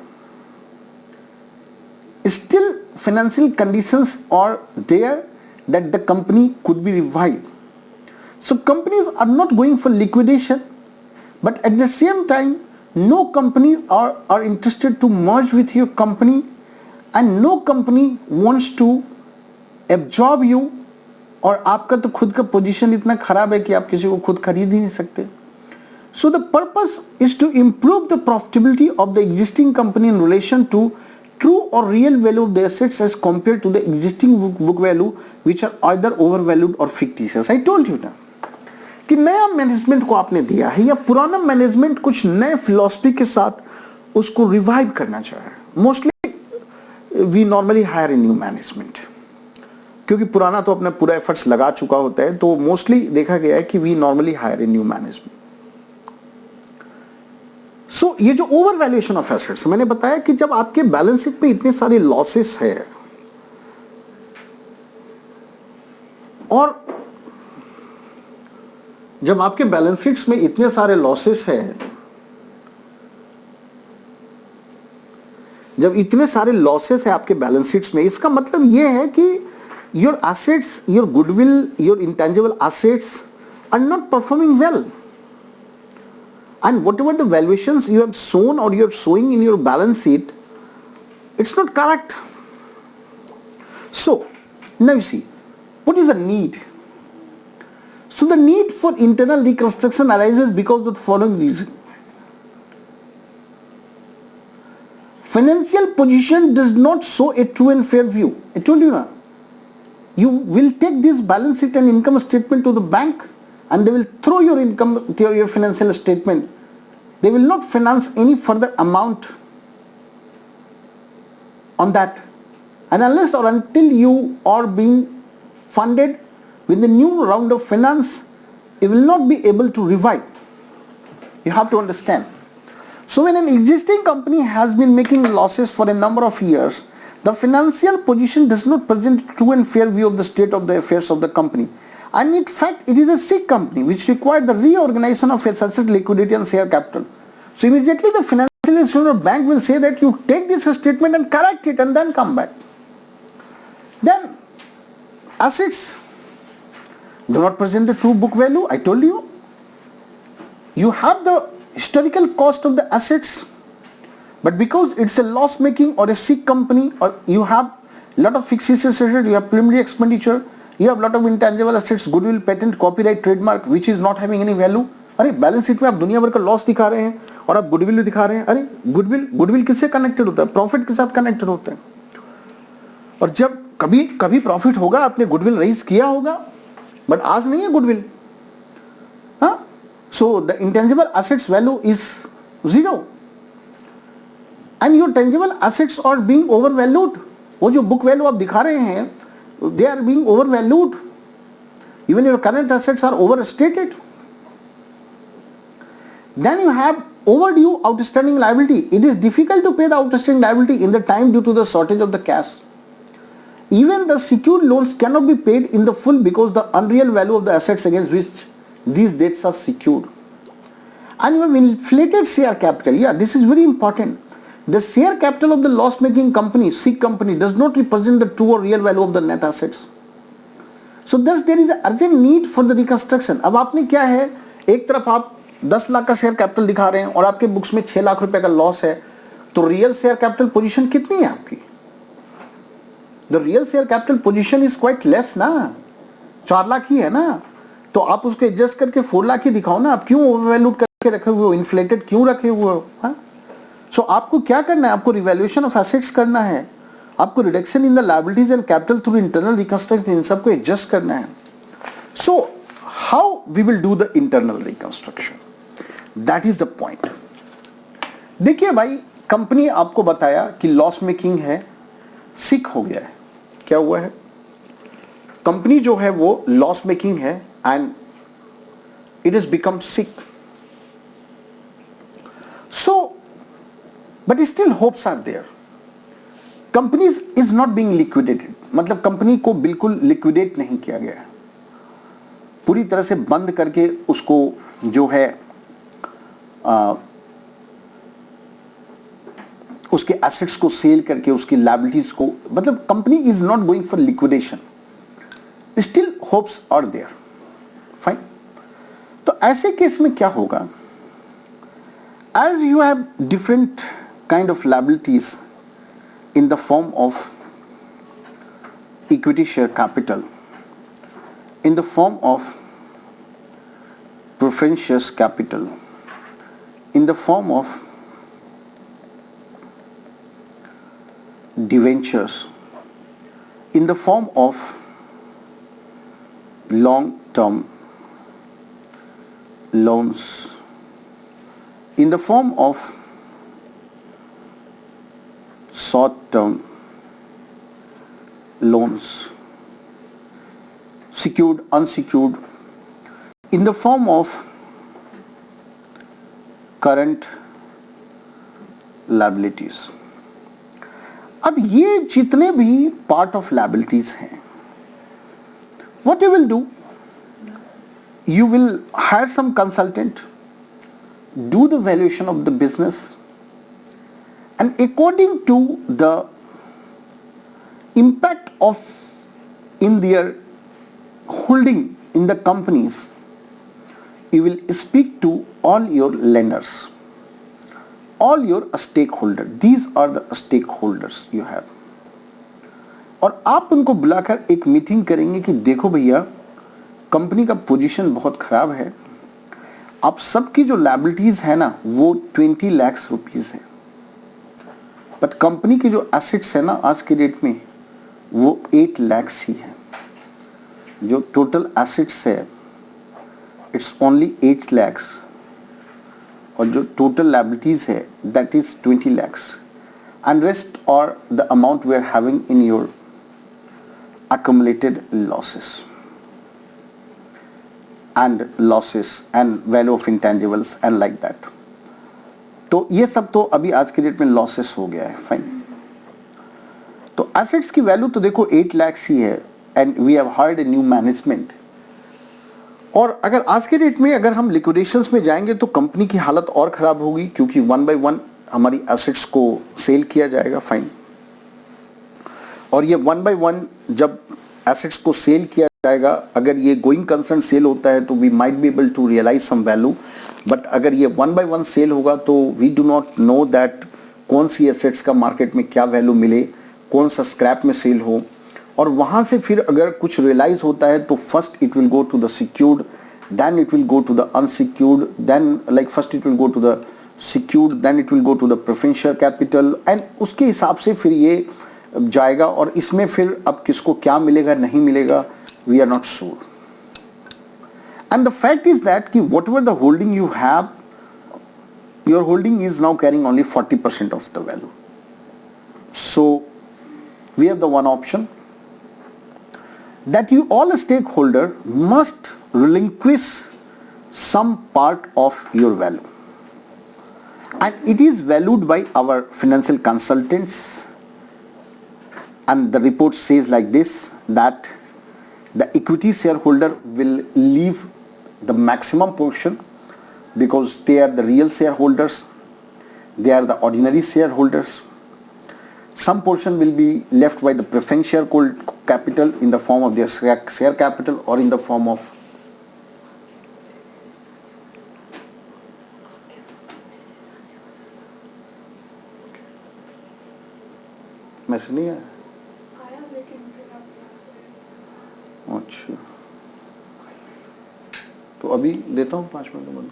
Still financial conditions are there that the company could be revived. So companies are not going for liquidation, but at the same time, no companies are interested to merge with your company, and no company wants to absorb you, और आपका तो खुद का पोजीशन इतना खराब है कि आप किसी को खुद खरीद ही नहीं सकते. So the purpose is to improve the profitability of the existing company in relation to true or real value of the assets as compared to the existing book value, which are either overvalued or fictitious. I told you ना कि नया मैनेजमेंट को आपने दिया है, या पुराना मैनेजमेंट कुछ नए फिलॉसफी के साथ उसको रिवाइव करना चाह रहा है. Mostly we normally hire a new management, क्योंकि पुराना तो अपना पूरा एफर्ट्स लगा चुका होता है, तो मोस्टली देखा गया है कि we normally hire a new management. So ये जो ओवर वैल्यूएशन ऑफ एसेट्स, मैंने बताया कि जब आपके बैलेंस शीट पे इतने सारे लॉसेस है, और जब आपके बैलेंस शीट्स में इतने सारे लॉसेस है, जब इतने सारे लॉसेस है आपके बैलेंस शीट्स में, इसका मतलब ये है कि your assets, your goodwill, your intangible assets are not performing well. and whatever the valuations you have shown or you're showing in your balance sheet, it's not correct. So now you see, what is the need? So the need for internal reconstruction arises because of the following reason. Financial position does not show a true and fair view. I told you now. You will take this balance sheet and income statement to the bank and they will throw your income to your financial statement. They will not finance any further amount on that. And unless or until you are being funded with the new round of finance, you will not be able to revive. You have to understand. So when an existing company has been making losses for a number of years, the financial position does not present a true and fair view of the state of the affairs of the company. And in fact, it is a sick company which required the reorganization of its asset, liquidity and share capital. So immediately the financial institution or bank will say that you take this statement and correct it and then come back. Then assets do not present the true book value. I told you. You have the historical cost of the assets, but because it's a loss making or a sick company, or you have a lot of fixed assets, you have preliminary expenditure, you have a lot of intangible assets, goodwill, patent, copyright, trademark, which is not having any value. अरे बैलेंस शीट में आप दुनिया भर का लॉस दिखा रहे हैं और आप गुडविल दिखा रहे हैं. अरे गुडविल किससे कनेक्टेड होता है? प्रॉफिट के साथ कनेक्टेड होता है. और जब कभी प्रॉफिट होगा आपने गुडविल रेज किया होगा, बट आज नहीं है गुडविल. हाँ, so the intangible assets value is 0 and your tangible assets are being over valued. वो जो बुक वैल्यू आप दिखा रहे हैं, they are being over valued. Even your current assets are over stated. Then you have overdue outstanding liability. It is difficult to pay the outstanding liability in the time due to the shortage of the cash. Even the secured loans cannot be paid in the full because the unreal value of the assets against which these debts are secured. And you have inflated share capital. Yeah, this is very important. The share capital of the loss-making company, sick company, does not represent the true or real value of the net assets. So thus there is an urgent need for the reconstruction. अब आपने क्या है, एक तरफ आप 10 लाख का शेयर कैपिटल दिखा रहे हैं और आपके बुक्स में 6 लाख रुपए का लॉस है, तो रियल शेयर कैपिटल पोजीशन कितनी है आपकी? The real share capital position is quite less ना, 4 लाख ही है ना. तो आप उसको एडजस्ट करके 4 लाख ही दिखाओ ना. आप क्यों ओवरवैल्यूड करके रखे हुए हो, इन्फ्लेटेड क्यों रखे हुए हो? हाँ, सो आपको क्या करना है? आपको रिवैल्यूएशन ऑफ एसेट्स करना है, आपको reduction in the liabilities and capital through internal reconstruction, इन सबको एडजस्ट करना है. So how we will do the internal reconstruction, that is the point. देखिए भाई, कंपनी आपको बताया कि लॉस मेकिंग है, सिक हो गया है. क्या हुआ है? कंपनी जो है वो लॉस मेकिंग है and it is become sick. So but still hopes are there. Company is not being liquidated, मतलब कंपनी को बिल्कुल लिक्विडेट नहीं किया गया है, पूरी तरह से बंद करके उसको जो है उसके एसेट्स को सेल करके उसकी लायबिलिटीज को, मतलब company is not going for liquidation. Still hopes are there. Fine. तो ऐसे केस में क्या होगा? As you have different kind of liabilities in the form of equity share capital, in the form of preferential capital, in the form of debentures, in the form of long-term loans, in the form of short-term loans, secured, unsecured, in the form of current liabilities. अब ये जितने भी part of liabilities हैं, what you will do? You will hire some consultant, do the valuation of the business, and according to the impact of in their holding in the companies, you will speak to all your lenders, all your stakeholder. These are the stakeholders you have. और आप उनको बुलाकर एक मीटिंग करेंगे कि देखो भैया, कंपनी का पोजीशन बहुत खराब है, आप सबकी जो लायबिलिटीज है ना वो 20 लाख रुपीस है, बट कंपनी की जो एसेट्स है ना आज के डेट में वो 8 लाख ही है. जो टोटल एसेट्स है इट्स ओनली 8 लाख और जो टोटल लायबिलिटीज है that is 20 lakh and rest और the amount we are having in your accumulated losses and value of intangibles and like that. तो ये सब तो अभी आज के डेट में लॉसेस हो गया है. फाइन. तो एसेट्स की वैल्यू तो देखो 8 लाख ही है and we have hired a new management. और अगर आज के डेट में अगर हम लिक्विडेशंस में जाएंगे तो कंपनी की हालत और खराब होगी क्योंकि 1 by 1 हमारी एसेट्स को सेल किया जाएगा. फाइन. और ये 1 by 1 जब एसेट्स को सेल किया जाएगा, अगर ये गोइंग कंसर्न सेल होता है तो we might be able to realise some value, but अगर ये 1 by 1 सेल होगा तो we do not know that कौन सी एसेट्स का मार्केट में क्या वैल्यू मिले, कौन सा स्क्रैप में सेल हो. और वहाँ से फिर अगर कुछ रियलाइज होता है तो first it will go to the secured, then it will go to the unsecured, then like first it will go to the secured, then it will go to the preferential capital and उसके हिसाब से फिर ये जाएगा. और इसमें फिर अब किसको क्या मिलेगा नहीं मिलेगा we are not sure. And the fact is that कि whatever the holding you have, your holding is now carrying only 40% of the value. So we have the one option that you all stake holder must relinquish some part of your value, and it is valued by our financial consultants. And the report says like this, that the equity shareholder will leave the maximum portion because they are the real shareholders, they are the ordinary shareholders. Some portion will be left by the preference share capital in the form of their share capital or in the form of message नहीं है. अच्छा, तो अभी देता हूँ 5 मिनट में.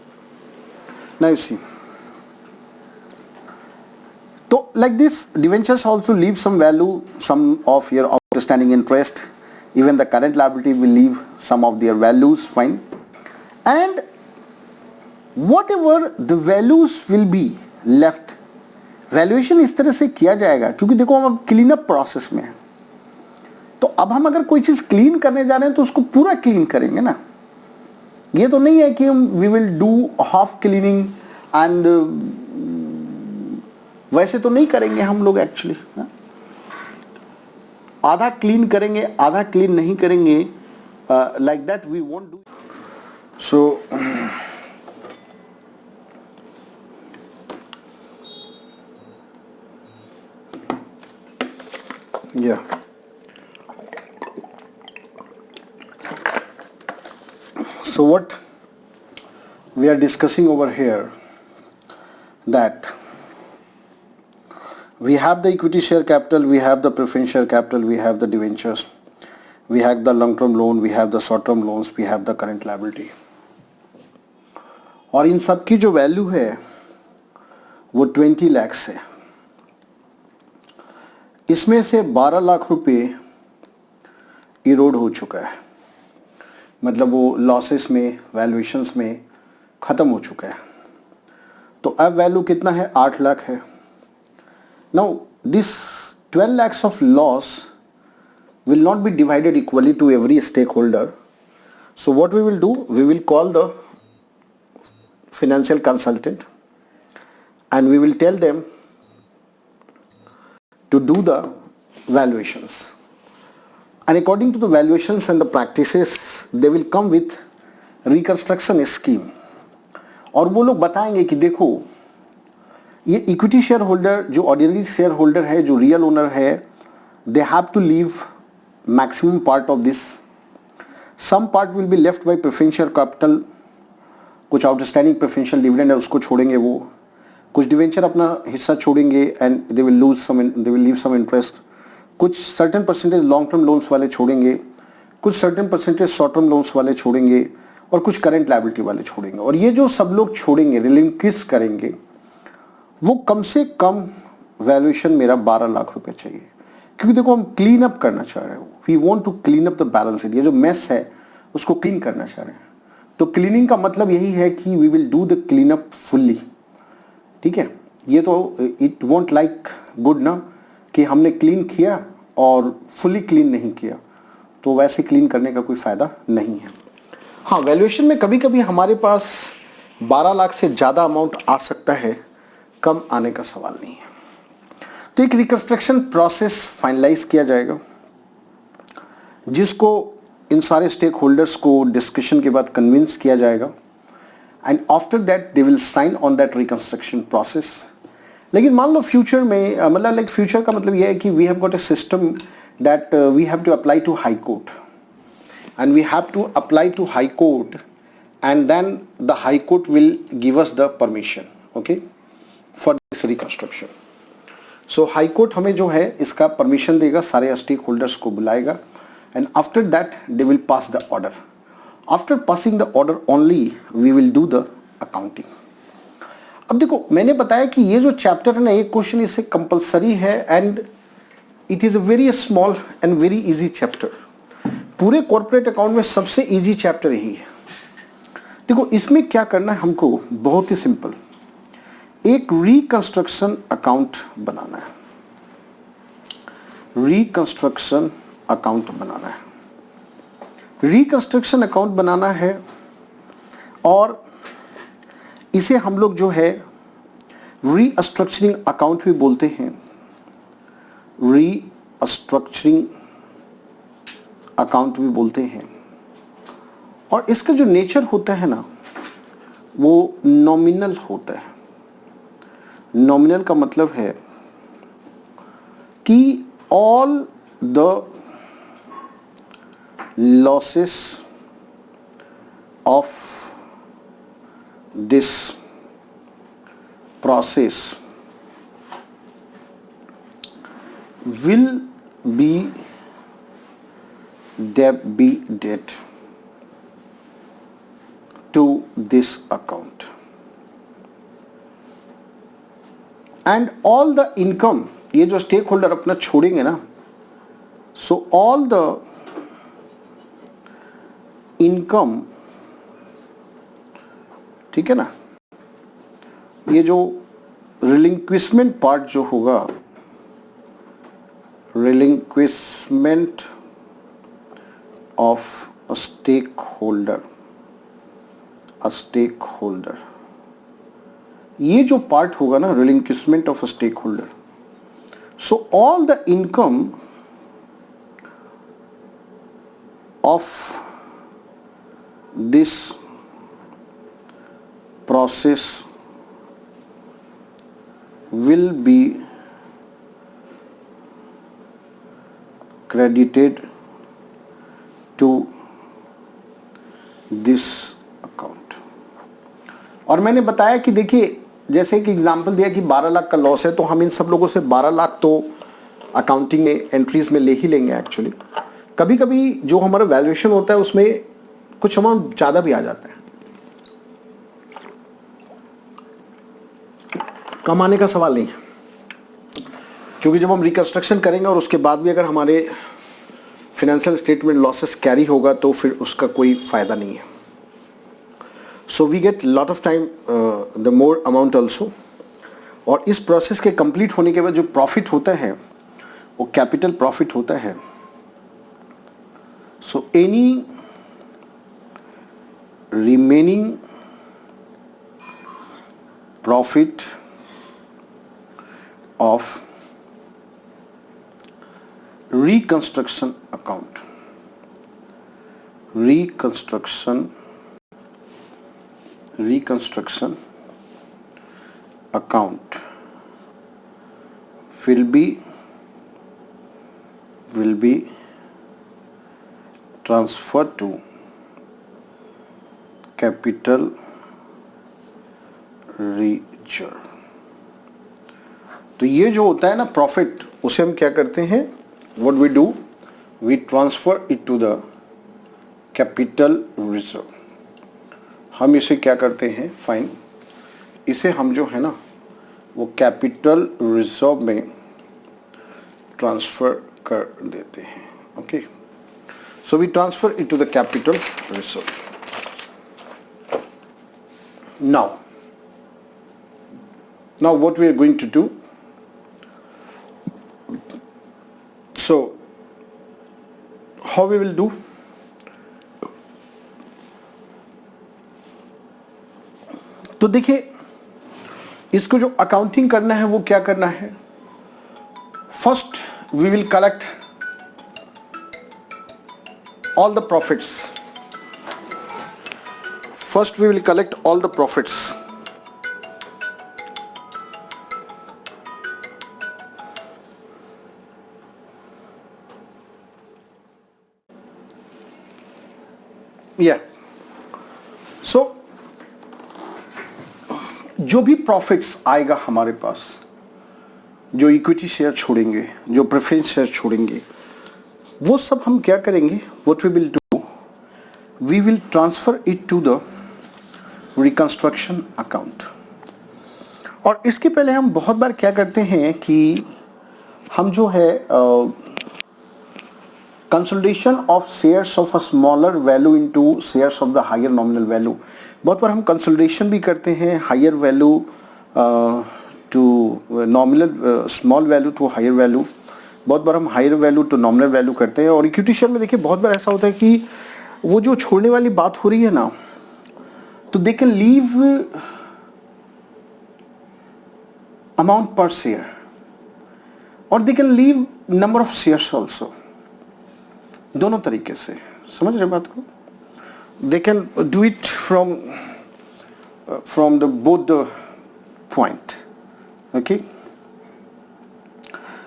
नाउ सी, तो like this debentures also leave some value, some of your outstanding interest, even the current liability will leave some of their values. Fine. And whatever the values will be left, valuation इस तरह से किया जाएगा क्योंकि देखो हम अब क्लीन अप प्रोसेस में हैं. तो अब हम अगर कोई चीज क्लीन करने जा रहे हैं तो उसको पूरा क्लीन करेंगे ना. ये तो नहीं है कि हम we will do half cleaning and वैसे तो नहीं करेंगे हम लोग एक्चुअली. आधा क्लीन करेंगे, आधा क्लीन नहीं करेंगे, like that we won't do. So yeah, so what we are discussing over here, that we have the equity share capital, we have the preference share capital, we have the debentures, we have the long term loan, we have the short term loans, we have the current liability. और इन सब की जो वैल्यू है वो 20 लाख है. इसमें से 12 लाख रुपए इरोड हो चुका है, मतलब वो लॉसेस में, वैल्यूएशंस में ख़त्म हो चुका है. तो अब वैल्यू कितना है? 8 लाख है. Now this 12 lakhs of loss will not be divided equally to every stakeholder. So what we will do, we will call the financial consultant and we will tell them to do the valuations, and according to the valuations and the practices they will come with reconstruction scheme. और वो लोग बताएंगे कि देखो ये इक्विटी शेयर होल्डर जो ऑर्डिनरी शेयर होल्डर है, जो रियल ओनर है, they have to leave maximum part of this. Some part will be left by preferential capital कुछ आउटस्टैंडिंग प्रेफरेंशियल डिविडेंड है उसको छोड़ेंगे, वो कुछ डिवेंचर अपना हिस्सा छोड़ेंगे and they will leave some interest, कुछ certain percentage long term loans वाले छोड़ेंगे, कुछ certain percentage short term loans वाले छोड़ेंगे और कुछ करंट लायबिलिटी वाले छोड़ेंगे। और ये जो सब लोग छोड़ेंगे, रिलिंक्विश करेंगे, वो कम से कम वैल्यूएशन मेरा 12 लाख रुपए चाहिए। क्योंकि देखो हम क्लीन अप करना चाह रहे हैं, we want to clean up the balance sheet. ये जो मेस है उसको क्लीन करना चाह रहे हैं। तो क्लीनिंग का मतलब यही है कि we will do the clean up fully. ठीक है, ये तो इट वॉन्ट लाइक गुड ना कि हमने क्लीन किया और फुली क्लीन नहीं किया, तो वैसे क्लीन करने का कोई फ़ायदा नहीं है। हाँ, वैल्यूएशन में कभी कभी हमारे पास 12 लाख से ज़्यादा अमाउंट आ सकता है, कम आने का सवाल नहीं है। तो एक रिकंस्ट्रक्शन प्रोसेस फाइनलाइज किया जाएगा, जिसको इन सारे स्टेक होल्डर्स को डिस्कशन के बाद कन्विंस किया जाएगा and after that they will sign on that reconstruction process. लेकिन मान लो फ्यूचर में मतलब लाइक फ्यूचर का मतलब यह है कि we have got a system that we have to apply to high court and we have to apply to high court and then the high court will give us the permission, okay, for this reconstruction. So high court हमें जो है इसका परमिशन देगा, सारे स्टेक होल्डर्स को बुलाएगा and after that they will pass the order. After passing the order only we will do the accounting. अब देखो मैंने बताया कि ये जो चैप्टर है ना, एक क्वेश्चन इससे कंपलसरी है and it is a very small and very easy chapter. पूरे कॉर्पोरेट अकाउंट में सबसे इजी चैप्टर यही है। देखो इसमें क्या करना है हमको, बहुत ही सिंपल, एक रिकंस्ट्रक्शन अकाउंट बनाना है। रिकंस्ट्रक्शन अकाउंट बनाना है, रिकंस्ट्रक्शन अकाउंट बनाना है और इसे हम लोग जो है रीस्ट्रक्चरिंग अकाउंट भी बोलते हैं। रीस्ट्रक्चरिंग अकाउंट भी बोलते हैं। और इसका जो नेचर होता है ना, वो नॉमिनल होता है। नॉमिनल का मतलब है कि all the losses of this process will be debited to this account and all the income, ये जो स्टेक होल्डर अपना छोड़ेंगे ना, so all the income, ठीक है ना, ये जो रिलिंक्विशमेंट पार्ट जो होगा, relinquishment of a stake holder, ये जो पार्ट होगा ना, relinquishment of a stake holder, so all the income of this process will be credited to this account। और मैंने बताया कि देखिए, जैसे कि एग्जांपल दिया कि 12 लाख का लॉस है, तो हम इन सब लोगों से 12 लाख तो अकाउंटिंग में एंट्रीज में ले ही लेंगे। एक्चुअली कभी कभी जो हमारा वैल्यूएशन होता है उसमें कुछ अमाउंट ज़्यादा भी आ जाता है, कम आने का सवाल नहीं है। क्योंकि जब हम रिकंस्ट्रक्शन करेंगे और उसके बाद भी अगर हमारे फिनेंशियल स्टेटमेंट लॉसेस कैरी होगा तो फिर उसका कोई फ़ायदा नहीं है। So we get lot of time the more amount also. और इस प्रोसेस के कंप्लीट होने के बाद जो प्रॉफिट होता है वो कैपिटल प्रॉफिट होता है। So any remaining profit of reconstruction account will be transferred to capital reserve. तो ये जो होता है ना प्रॉफिट, उसे हम क्या करते हैं, what we do, we transfer it to the capital reserve. हम इसे क्या करते हैं, फाइन, इसे हम जो है ना वो कैपिटल रिजर्व में ट्रांसफर कर देते हैं। Okay, so we transfer it to the capital reserve. now what we are going to do, so how we will do, तो देखिए इसको जो अकाउंटिंग करना है वो क्या करना है, first we will collect all the profits. First we will collect all the profits. Yeah. So जो भी प्रॉफिट्स आएगा हमारे पास, जो इक्विटी शेयर छोड़ेंगे, जो प्रेफरेंस शेयर छोड़ेंगे, वो सब हम क्या करेंगे, what we will do, we will transfer it to the reconstruction account. और इसके पहले हम बहुत बार क्या करते हैं कि हम जो है consolidation of shares of a smaller value into shares of the higher nominal value, बहुत बार हम कंसोलिडेशन भी करते हैं, higher value to nominal, small value to higher value, बहुत बार हम higher value to nominal value करते हैं। और इक्विटी शेयर में देखिए बहुत बार ऐसा होता है कि वो जो छोड़ने वाली बात हो रही है ना, तो दे कैन लीव अमाउंट पर शेयर और they can leave number of shares also, दोनों तरीके से, समझ रहे बात को, they can do it from the both the point. Okay,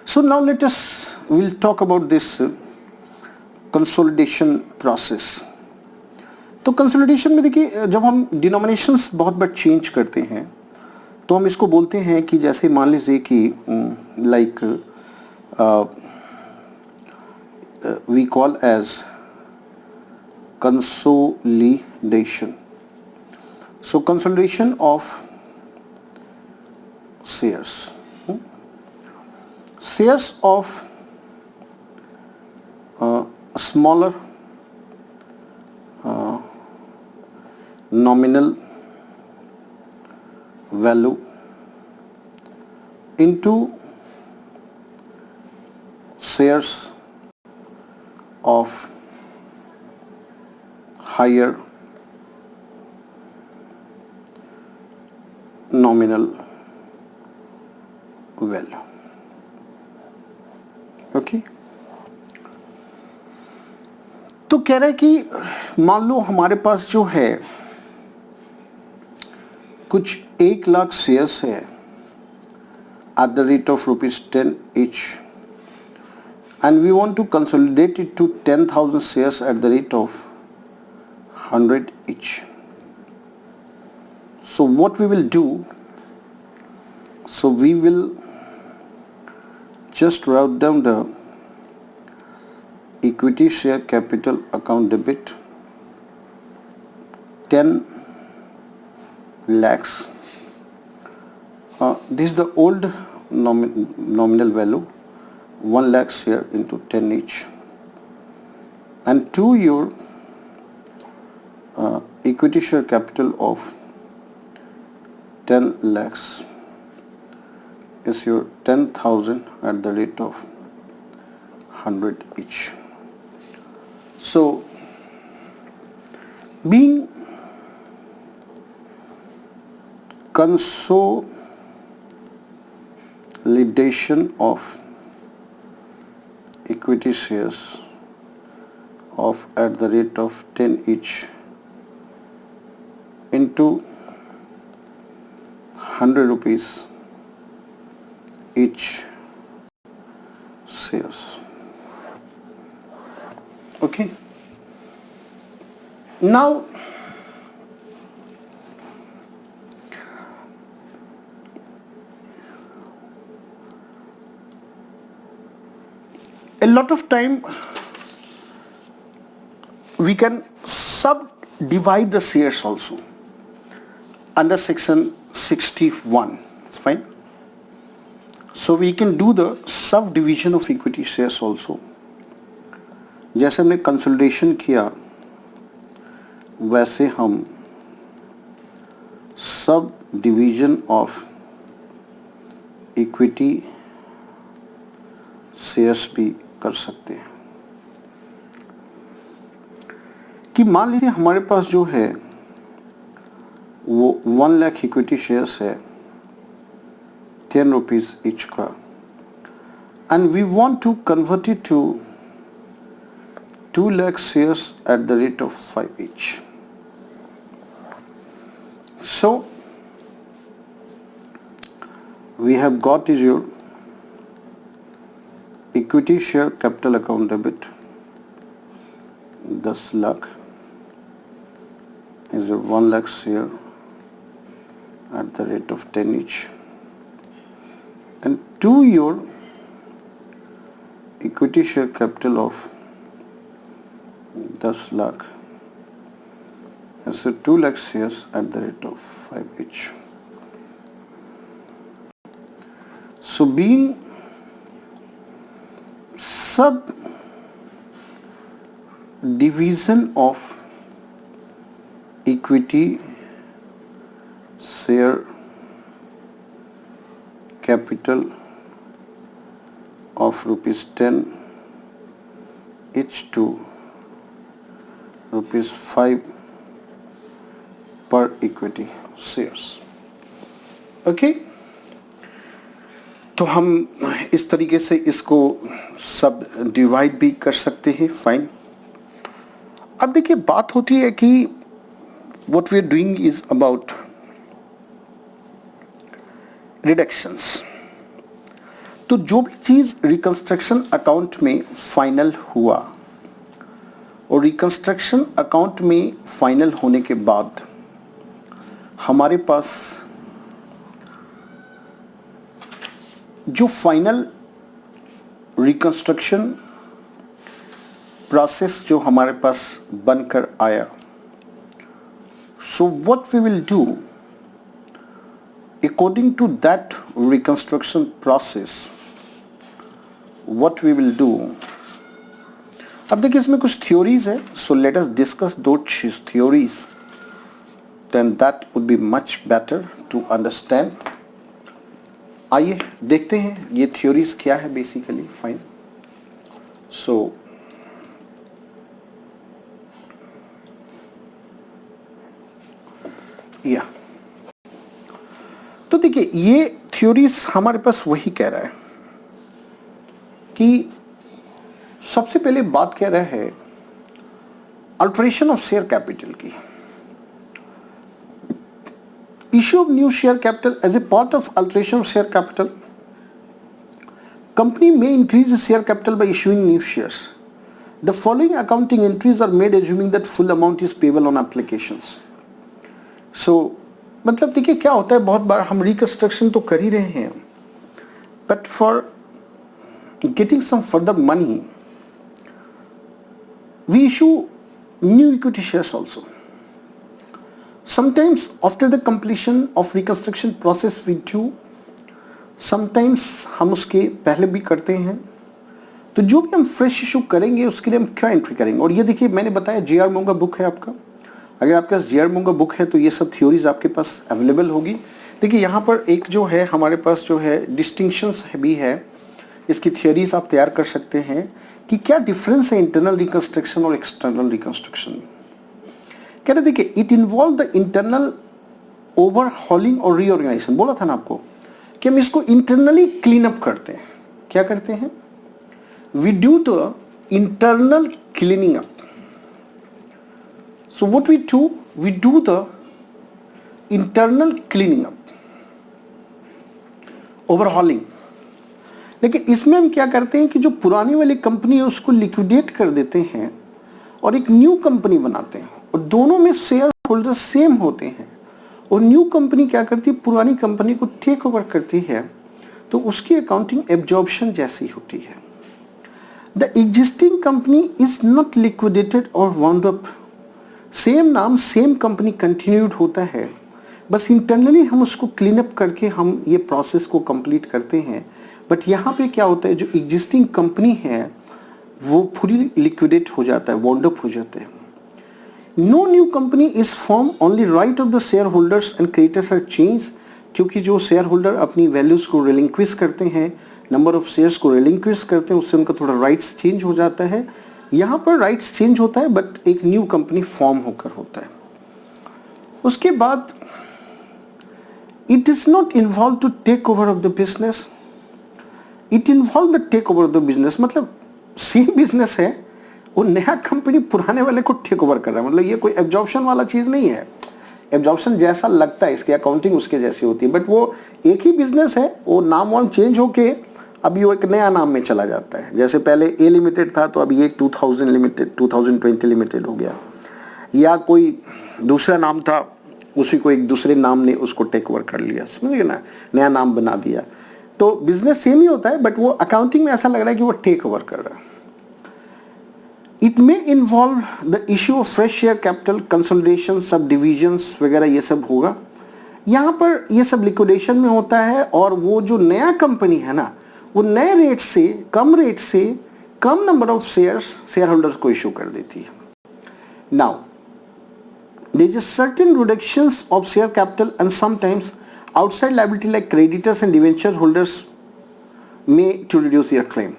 so now we'll talk about this consolidation process. तो कंसोलिडेशन में देखिए जब हम डिनोमिनेशंस बहुत बार चेंज करते हैं तो हम इसको बोलते हैं कि जैसे मान लीजिए कि like we call as consolidation. So consolidation of shares, shares of smaller nominal value into shares of higher nominal value। Okay, तो कह रहा है कि मान लो हमारे पास जो है कुछ 1,00,000 शेयर्स है at the rate of ₹10 each, and we want to consolidate it to 10,000 shares at the rate of 100 each. So what we will do, so we will just write down the equity share capital account debit 10 lakhs. This is the old nominal value, 1 lakh share into 10 each, and to your equity share capital of 10 lakhs is your 10,000 at the rate of 100 each. So being consolidation of equity shares of at the rate of 10 each into 100 rupees each shares. Okay, now a lot of time we can subdivide the shares also under section 61. Fine. So we can do the subdivision of equity shares also. जैसे हमने कंसोलिडेशन किया वैसे हम sub division of equity shares भी कर सकते हैं कि मान लीजिए हमारे पास जो है वो 1 लाख इक्विटी शेयर्स है 10 रुपीज ईच का and we want to convert it to 2 lakh shares at the rate of 5 each. So we have got is your equity share capital account debit 10 lakh is your 1 lakh share at the rate of 10 each, and to your equity share capital of 10 lakh so 2 lakh shares at the rate of 5 each. So being sub division of equity share capital of rupees 10 each to rupees 5 पर इक्विटी शेयर्स. ओके, तो हम इस तरीके से इसको सब डिवाइड भी कर सकते हैं. फाइन. अब देखिए बात होती है कि what we are doing is about reductions. तो जो भी चीज़ रिकंस्ट्रक्शन अकाउंट में फाइनल हुआ और रिकंस्ट्रक्शन अकाउंट में फाइनल होने के बाद हमारे पास जो फाइनल रिकंस्ट्रक्शन प्रोसेस जो हमारे पास बनकर आया, so what we will do according to that reconstruction process, what we will do. अब देखिए इसमें कुछ थ्योरीज है, so let us discuss those theories, then that would be much better to understand. आइए देखते हैं ये थ्योरीज क्या है बेसिकली. फाइन. सो या तो देखिए ये थ्योरीज हमारे पास वही कह रहा है कि सबसे पहले बात कह रहा है अल्टरेशन ऑफ शेयर कैपिटल की. Issue of new share capital as a part of alteration of share capital, company में increase share capital by issuing new shares. The following accounting entries are made assuming that full amount is payable on applications. So मतलब देखिए क्या होता है, बहुत बार हम रिकंस्ट्रक्शन तो कर ही रहे हैं, but for getting some further money we issue new equity shares also. Sometimes after the completion of reconstruction process we do, sometimes हम उसके पहले भी करते हैं. तो जो भी हम फ्रेश इशू करेंगे उसके लिए हम क्या एंट्री करेंगे. और ये देखिए मैंने बताया जे.आर. मोंगा बुक है आपका, अगर आपके पास जे.आर. मोंगा बुक है तो ये सब थ्योरीज आपके पास अवेलेबल होगी. देखिए यहाँ पर एक जो है हमारे पास जो है डिस्टिंक्शंस भी है, इसकी थ्योरीज आप तैयार कर सकते हैं कि क्या डिफरेंस है इंटरनल रिकंस्ट्रक्शन और एक्सटर्नल रिकंस्ट्रक्शन में. कह रहे देखिए it involve the internal overhauling और रीऑर्गेनाइजेशन. बोला था ना आपको कि हम इसको इंटरनली क्लीन अप करते हैं. क्या करते हैं? We do the internal cleaning up. So what we do the internal cleaning up, overhauling. लेकिन इसमें हम क्या करते हैं कि जो पुरानी वाली कंपनी है उसको लिक्विडेट कर देते हैं और एक न्यू कंपनी बनाते हैं, और दोनों में शेयर होल्डर सेम होते हैं. और न्यू कंपनी क्या करती है, पुरानी कंपनी को टेक ओवर करती है, तो उसकी अकाउंटिंग एब्जॉर्प्शन जैसी होती है. The existing company is not liquidated और वाउंड अप। सेम नाम सेम कंपनी कंटिन्यूड होता है, बस इंटरनली हम उसको क्लीन अप करके हम ये प्रोसेस को कंप्लीट करते हैं। बट यहाँ पे क्या होता है, जो एग्जिस्टिंग कंपनी है वो पूरी लिक्विडेट हो जाता है, वाउंड अप हो जाता है। No new company is form, only right of the share holders and creditors are change. क्योंकि जो शेयर होल्डर अपनी वैल्यूज़ को रिलिंक्विश करते हैं, नंबर ऑफ शेयर्स को रिलिंक्विश करते हैं, उससे उनका थोड़ा राइट्स चेंज हो जाता है। यहाँ पर राइट्स चेंज होता है बट एक न्यू कंपनी फॉर्म होकर होता है। उसके बाद it is not involve to take over of the business, it involve the take over of the business. मतलब सेम बिजनेस है, वो नया कंपनी पुराने वाले को टेक ओवर कर रहा है। मतलब ये कोई एब्जॉर्प्शन वाला चीज़ नहीं है। एब्जॉर्प्शन जैसा लगता है, इसकी अकाउंटिंग उसके जैसी होती है, बट वो एक ही बिजनेस है। वो नाम वाम चेंज होके अभी वो एक नया नाम में चला जाता है। जैसे पहले ए लिमिटेड था तो अभी ये 2000 लिमिटेड 2020 लिमिटेड हो गया, या कोई दूसरा नाम था उसी को एक दूसरे नाम ने उसको टेक ओवर कर लिया, समझिए ना, नया नाम बना दिया। तो बिजनेस सेम ही होता है बट वो अकाउंटिंग में ऐसा लग रहा है कि वो टेक ओवर कर रहा है। It may involve the issue of fresh share capital, consolidation, सब डिविजन्स वगैरह, ये सब होगा। यहाँ पर ये सब लिक्विडेशन में होता है और वो जो नया कंपनी है ना, वो नए रेट से कम नंबर ऑफ शेयर होल्डर्स को इशू कर देती है। Now there is certain reductions of share capital and sometimes outside liability like creditors and debenture holders may to reduce their claim.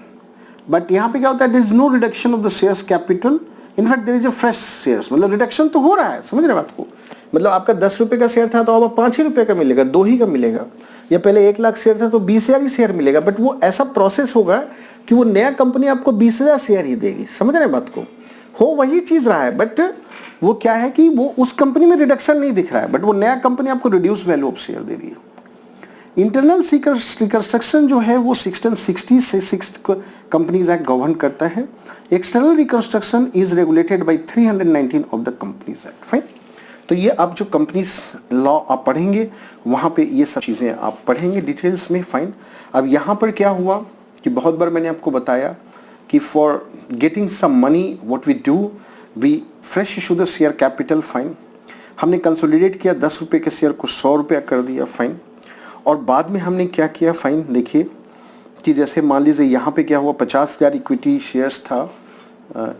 But यहाँ पे क्या होता है, there is no reduction of the shares capital, in fact there is a fresh shares. मतलब रिडक्शन तो हो रहा है, समझ रहे बात को। मतलब आपका 10 रुपये का शेयर था तो अब 5 ही रुपये का मिलेगा, 2 ही का मिलेगा। या पहले 1 लाख शेयर था तो 20,000 ही शेयर मिलेगा। बट वो ऐसा प्रोसेस होगा कि वो नया कंपनी आपको 20,000 शेयर ही देगी, समझ रहे बात को। हो वही चीज़ रहा है बट वो क्या है कि वो उस कंपनी में रिडक्शन नहीं दिख रहा है, बट वो नया कंपनी आपको रिड्यूस वैल्यू ऑफ शेयर दे रही है। इंटरनल रिकंस्ट्रक्शन जो है वो 1660 से 6 कंपनीज एक्ट गवर्न करता है। External reconstruction is regulated by 319 of the companies act. Fine, तो ये आप जो कंपनीज लॉ आप पढ़ेंगे वहाँ पे ये सब चीज़ें आप पढ़ेंगे डिटेल्स में। फाइन, अब यहाँ पर क्या हुआ कि बहुत बार मैंने आपको बताया कि for getting some money what we do, we fresh issue the share capital. Fine, हमने कंसोलिडेट किया, 10 रुपये के शेयर को 100 रुपया कर दिया। फाइन, और बाद में हमने क्या किया, फाइन देखिए कि जैसे मान लीजिए यहाँ पे क्या हुआ, 50,000 इक्विटी शेयर्स था।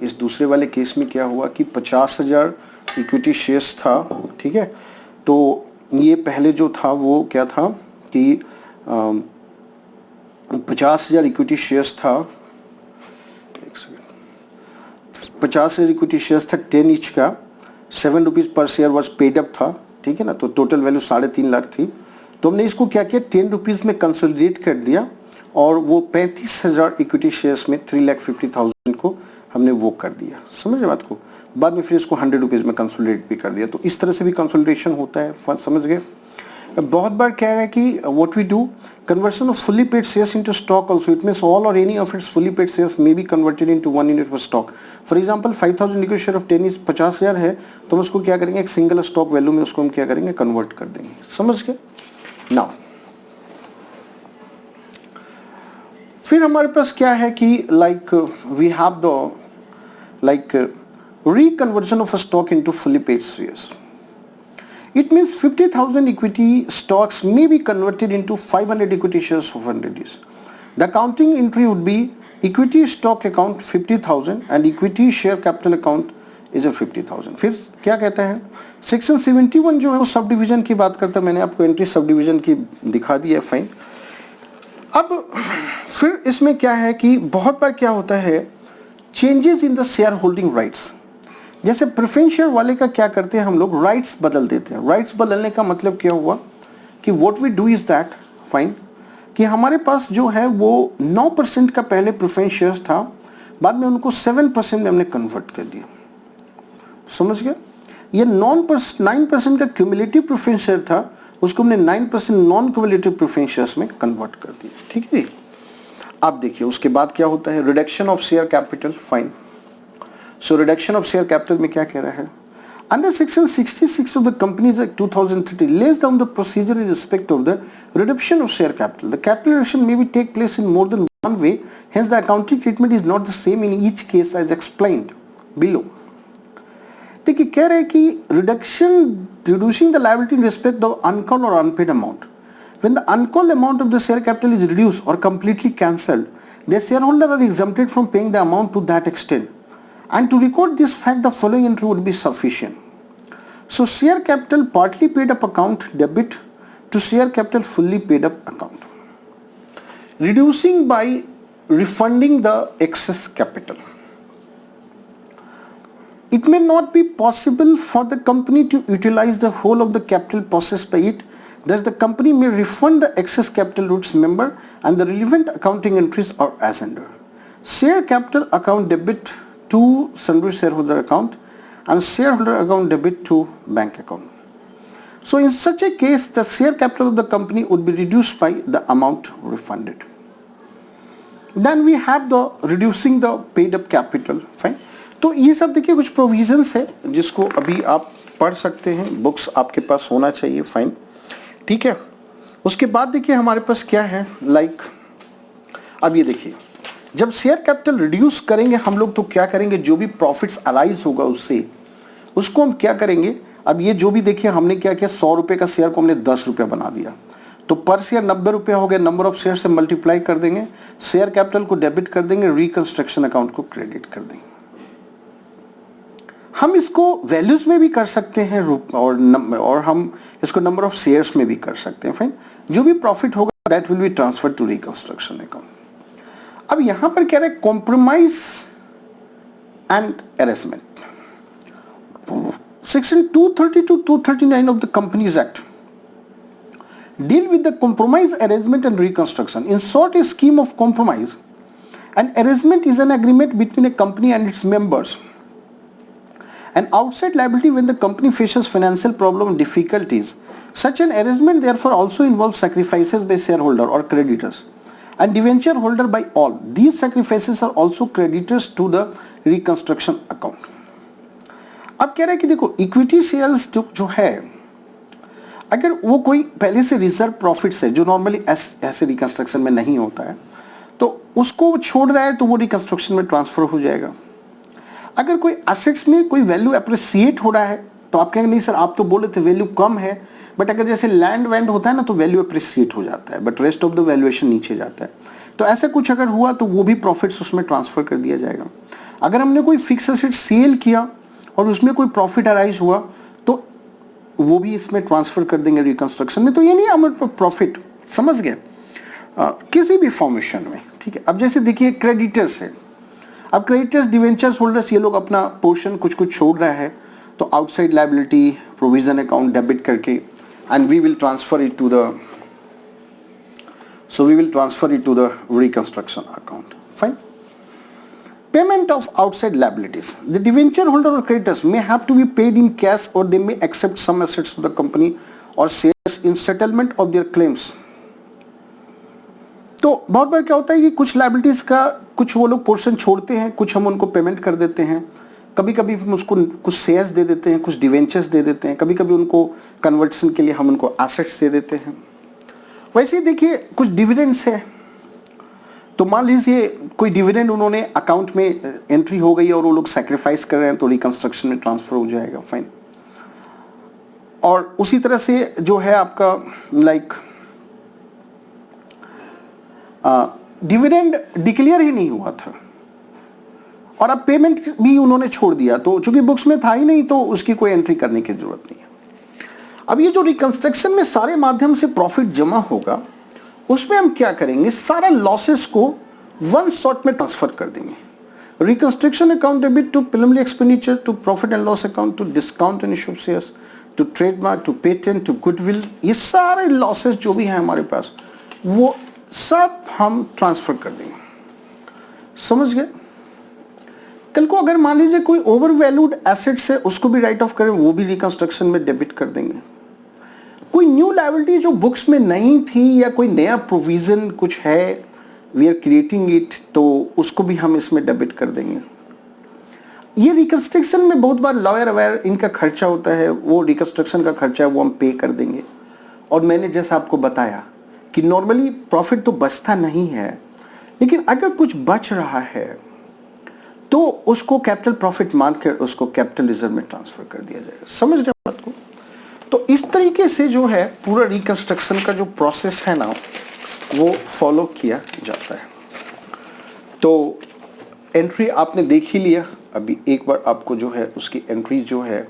इस दूसरे वाले केस में क्या हुआ कि 50,000 इक्विटी शेयर्स था, ठीक है। तो ये पहले जो था वो क्या था कि 50,000 इक्विटी शेयर्स था, 50,000 इक्विटी शेयर्स था 10 ईच का, 7 रुपीज़ पर शेयर वॉज पेड अप था, ठीक है ना। तो टोटल वैल्यू 3.5 लाख थी। तो हमने इसको क्या किया, 10 रुपीज़ में कंसोलिडेट कर दिया और वो 35,000 इक्विटी शेयर्स में 3,50,000 को हमने वो कर दिया, समझ रहे बात को। बाद में फिर इसको 100 रुपीज़ में कंसोलिडेट भी कर दिया। तो इस तरह से भी कंसोलिडेशन होता है, समझ गए। बहुत बार कह रहा है कि what we do, conversion of fully paid shares into stock also, it means all or any of its fully paid shares may be converted into 1 unit of stock. For example 5,000 equity share of 10 is 50,000 है, तो हम उसको क्या करेंगे, एक सिंगल स्टॉक वैल्यू में उसको हम क्या करेंगे, कन्वर्ट कर देंगे, समझ गए। नाउ फिर हमारे पास क्या है कि like we have the like reconversion of a stock into fully paid shares. It means 50,000 equity stocks may be converted into 500 equity shares of 100 years. The accounting entry would be equity stock account 50,000 and equity share capital account is a 50,000. फिर क्या कहता है, सेक्शन 71 जो है वो सब डिवीजन की बात करता है। मैंने आपको एंट्री सब डिवीजन की दिखा दी है। फाइन, अब फिर इसमें क्या है कि बहुत बार क्या होता है, changes in the share holding rights. जैसे प्रेफरेंस शेयर वाले का क्या करते हैं हम लोग, राइट्स बदल देते हैं। राइट्स बदलने का मतलब क्या हुआ कि what we do is that, fine, कि हमारे पास जो है वो 9% का पहले प्रेफरेंस शेयर्स था, बाद में उनको 7% में हमने कन्वर्ट कर दिया, समझ गए। ये 9% का क्यूमुलेटिव प्रेफरेंस शेयर था, उसको हमने 9% नॉन क्यूमुलेटिव प्रेफरेंस शेयर्स में कन्वर्ट कर दिया, ठीक है। अब देखिए उसके बाद क्या होता है, reduction of share capital. Fine, so reduction of share capital में क्या कह रहा है, Under Section 66 of the Companies Act 2030 lays down the procedure in respect of the reduction of share capital. The capital reduction may be take place in more than one way, hence the accounting treatment is not the same in each case as explained below. देखिए कह रहे हैं कि reducing the liability in respect of uncalled or unpaid amount. When the uncalled amount of the share capital is reduced or completely cancelled, the shareholder are exempted from paying the amount to that extent. And to record this fact, the following entry would be sufficient. So share capital partly paid up account debit to share capital fully paid up account. Reducing by refunding the excess capital. It may not be possible for the company to utilize the whole of the capital possessed by it. Thus, the company may refund the excess capital to its member, and the relevant accounting entries are as under. Share capital account debit to sundry shareholder account and shareholder account debit to bank account. So in such a case, the share capital of the company would be reduced by the amount refunded. Then we have the reducing the paid up capital. Fine. तो ये सब देखिए कुछ प्रोविजंस है जिसको अभी आप पढ़ सकते हैं, बुक्स आपके पास होना चाहिए. फाइन, ठीक है. उसके बाद देखिए हमारे पास क्या है, अब ये देखिए जब शेयर कैपिटल रिड्यूस करेंगे हम लोग तो क्या करेंगे, जो भी प्रॉफिट्स अराइज होगा उससे उसको हम क्या करेंगे. अब ये जो भी देखिए हमने क्या किया, 100 रुपये का शेयर को हमने 10 रुपये बना दिया, तो पर शेयर 90 रुपये हो गया. नंबर ऑफ शेयर से मल्टीप्लाई कर देंगे, शेयर कैपिटल को डेबिट कर देंगे, रिकंस्ट्रक्शन अकाउंट को क्रेडिट कर देंगे. हम इसको वैल्यूज में भी कर सकते हैं और हम इसको नंबर ऑफ शेयर्स में भी कर सकते हैं. फाइन, जो भी प्रॉफिट होगा that will be transfer to reconstruction account. अब यहां पर कह रहे हैं compromise and arrangement. Section 230 to 239 of the Companies Act deal with the compromise, arrangement and reconstruction. In short, a scheme of compromise. An arrangement is an agreement between a company and its members. An outside liability when the company faces financial problem and difficulties. Such an arrangement therefore also involves sacrifices by shareholder or creditors and debenture holder by all. These sacrifices are also creditors to the reconstruction account. अब कह रहे हैं कि देखो इक्विटी शेयर्स जो है, अगर वो कोई पहले से रिजर्व प्रॉफिट्स है जो नॉर्मली ऐसे रिकंस्ट्रक्शन में नहीं होता है, तो उसको छोड़ रहा है तो वो रिकंस्ट्रक्शन में ट्रांसफर हो जाएगा. अगर कोई एसेट्स में कोई वैल्यू अप्रिसिएट हो रहा है तो आप कहेंगे नहीं सर आप तो बोले थे वैल्यू कम है, बट अगर जैसे लैंड वैंड होता है ना तो वैल्यू अप्रिसिएट हो जाता है but rest of the valuation नीचे जाता है. तो ऐसा कुछ अगर हुआ तो वो भी प्रॉफिट्स उसमें ट्रांसफर कर दिया जाएगा. अगर हमने कोई फिक्स एसेट सेल किया और उसमें कोई प्रॉफिट अराइज हुआ तो वो भी इसमें ट्रांसफर कर देंगे रिकंस्ट्रक्शन में. तो ये नहीं हमारे प्रॉफिट, समझ गए, किसी भी फॉर्मेशन में. ठीक है. अब जैसे देखिए क्रेडिटर्स है, अब क्रेडिटर्स डिवेंचर्स होल्डर्स ये लोग अपना पोर्शन कुछ छोड़ रहा है तो outside liability provision account debit करके and we will transfer it to the reconstruction account. Fine. Payment of outside liabilities. The debenture holder or creditors may have to be paid in cash or they may accept some assets of the company or shares in settlement of their claims. तो बहुत बार क्या होता है कि कुछ लाइबिलिटीज का कुछ वो लोग पोर्शन छोड़ते हैं, कुछ हम उनको पेमेंट कर देते हैं, कभी कभी हम उसको कुछ शेयर्स दे देते हैं, कुछ डिवेंचर्स दे देते हैं, कभी कभी उनको कन्वर्शन के लिए हम उनको एसेट्स दे देते हैं. वैसे ही देखिए कुछ डिविडेंड्स है, तो मान लीजिए कोई डिविडेंड उन्होंने अकाउंट में एंट्री हो गई और वो लोग सैक्रिफाइस कर रहे हैं तो रिकंस्ट्रक्शन में ट्रांसफर हो जाएगा. फाइन. और उसी तरह से जो है आपका डिविडेंड डिक्लेयर ही नहीं हुआ था और अब पेमेंट भी उन्होंने छोड़ दिया, तो चूंकि बुक्स में था ही नहीं तो उसकी कोई एंट्री करने की जरूरत नहीं है. अब ये जो रिकंस्ट्रक्शन में सारे माध्यम से प्रॉफिट जमा होगा उसमें हम क्या करेंगे, सारा लॉसेस को वन शॉट में ट्रांसफर कर देंगे. Reconstruction account debit to preliminary expenditure to profit and loss account to discount and issue shares to trademark to patent to goodwill, ये सारे लॉसेस जो भी हैं हमारे पास वो सब हम ट्रांसफर कर देंगे. समझ गए. कल को अगर मान लीजिए कोई ओवर वैल्यूड एसेट्स है उसको भी राइट ऑफ करें, वो भी रिकंस्ट्रक्शन में डेबिट कर देंगे. कोई न्यू लायबिलिटी जो बुक्स में नहीं थी या कोई नया प्रोविजन कुछ है वी आर क्रिएटिंग इट, तो उसको भी हम इसमें डेबिट कर देंगे. ये रिकंस्ट्रक्शन में बहुत बार लॉयर वायर इनका खर्चा होता है, वो रिकंस्ट्रक्शन का खर्चा है वो हम पे कर देंगे। और मैंने जैसा आपको बताया कि नॉर्मली प्रॉफिट तो बचता नहीं है, लेकिन अगर कुछ बच रहा है तो उसको कैपिटल प्रॉफिट मानकर उसको कैपिटल रिजर्व में ट्रांसफर कर दिया जाएगा। समझ रहे हो बात को? तो इस तरीके से जो है पूरा रिकंस्ट्रक्शन का जो प्रोसेस है ना वो फॉलो किया जाता है। तो एंट्री आपने देख ही लिया, अभी एक बार आपको जो है उसकी एंट्री जो है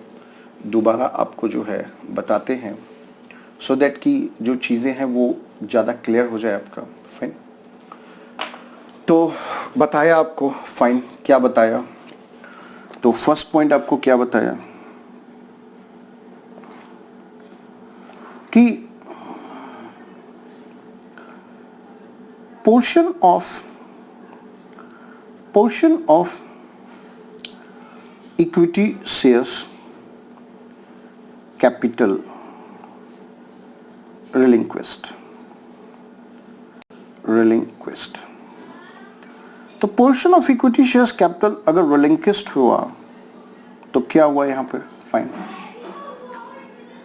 दोबारा आपको जो है बताते हैं, सो दैट कि जो चीज़ें हैं वो ज़्यादा क्लियर हो जाए आपका। फाइन, तो बताया आपको, फाइन क्या बताया, तो फर्स्ट पॉइंट आपको क्या बताया कि portion of equity shares capital relinquished. तो portion of equity shares capital अगर रिलिंक्विस्ट हुआ तो क्या हुआ यहाँ पर? फाइन,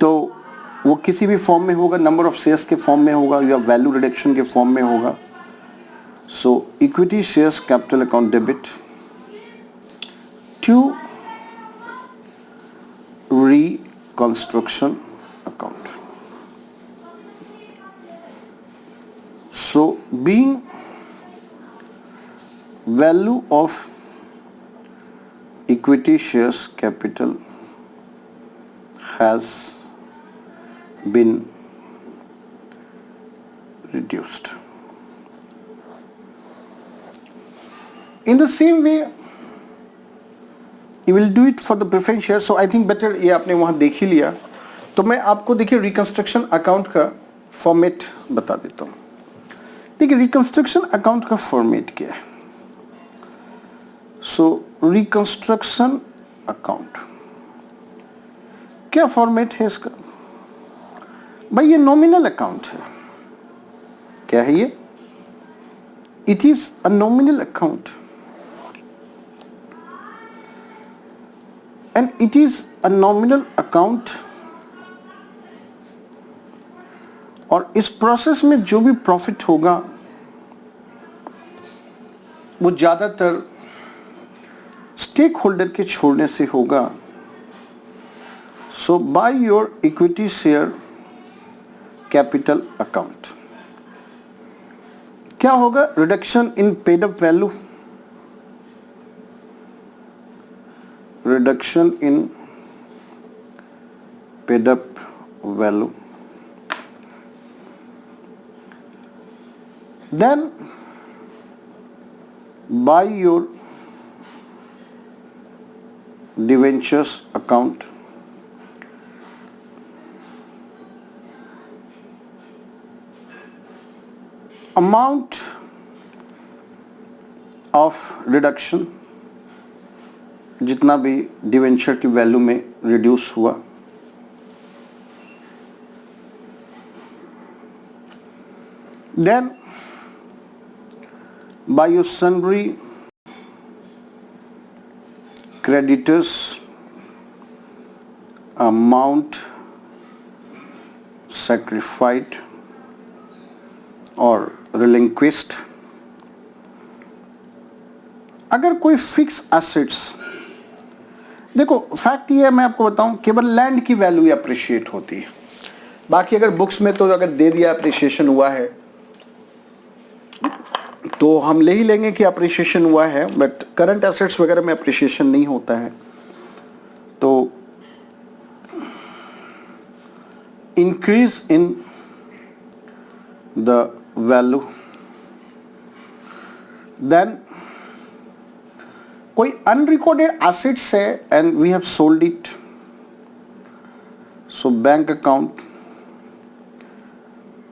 तो वो किसी भी फॉर्म में होगा, नंबर ऑफ शेयर्स के फॉर्म में होगा या वैल्यू रिडक्शन के फॉर्म में होगा। So equity shares capital account debit to reconstruction account. So being value of equity shares capital has been reduced. In the same way you will do it for the preference share. So I think better ये आपने वहाँ देख ही लिया, तो मैं आपको देखिए रिकंस्ट्रक्शन अकाउंट का फॉर्मेट बता देता हूँ। देखिए रिकंस्ट्रक्शन अकाउंट का फॉर्मेट क्या है। सो रिकंस्ट्रक्शन अकाउंट क्या फॉर्मेट है इसका? भाई ये नॉमिनल अकाउंट है। क्या है ये? It is a nominal account and it is a nominal account। और इस प्रोसेस में जो भी प्रॉफिट होगा वो ज़्यादातर स्टेक होल्डर के छोड़ने से होगा। So by your equity share capital account क्या होगा? Reduction in paid up value, reduction in paid up value, then by your debentures account amount of reduction जितना भी डिवेंचर की वैल्यू में रिड्यूस हुआ, then by your sundry creditors amount sacrificed और रिलिंक्विस्ड। अगर कोई फिक्स एसेट्स, देखो फैक्ट ये है, मैं आपको बताऊं, केवल लैंड की वैल्यू अप्रिशिएट होती है, बाकी अगर बुक्स में तो अगर दे दिया अप्रिशिएशन हुआ है तो हम ले ही लेंगे कि अप्रिशिएशन हुआ है, बट करंट एसेट्स वगैरह में अप्रिशिएशन नहीं होता है। तो increase in the value, then कोई अनरिकॉर्डेड एसेट्स है and we have sold it, so bank account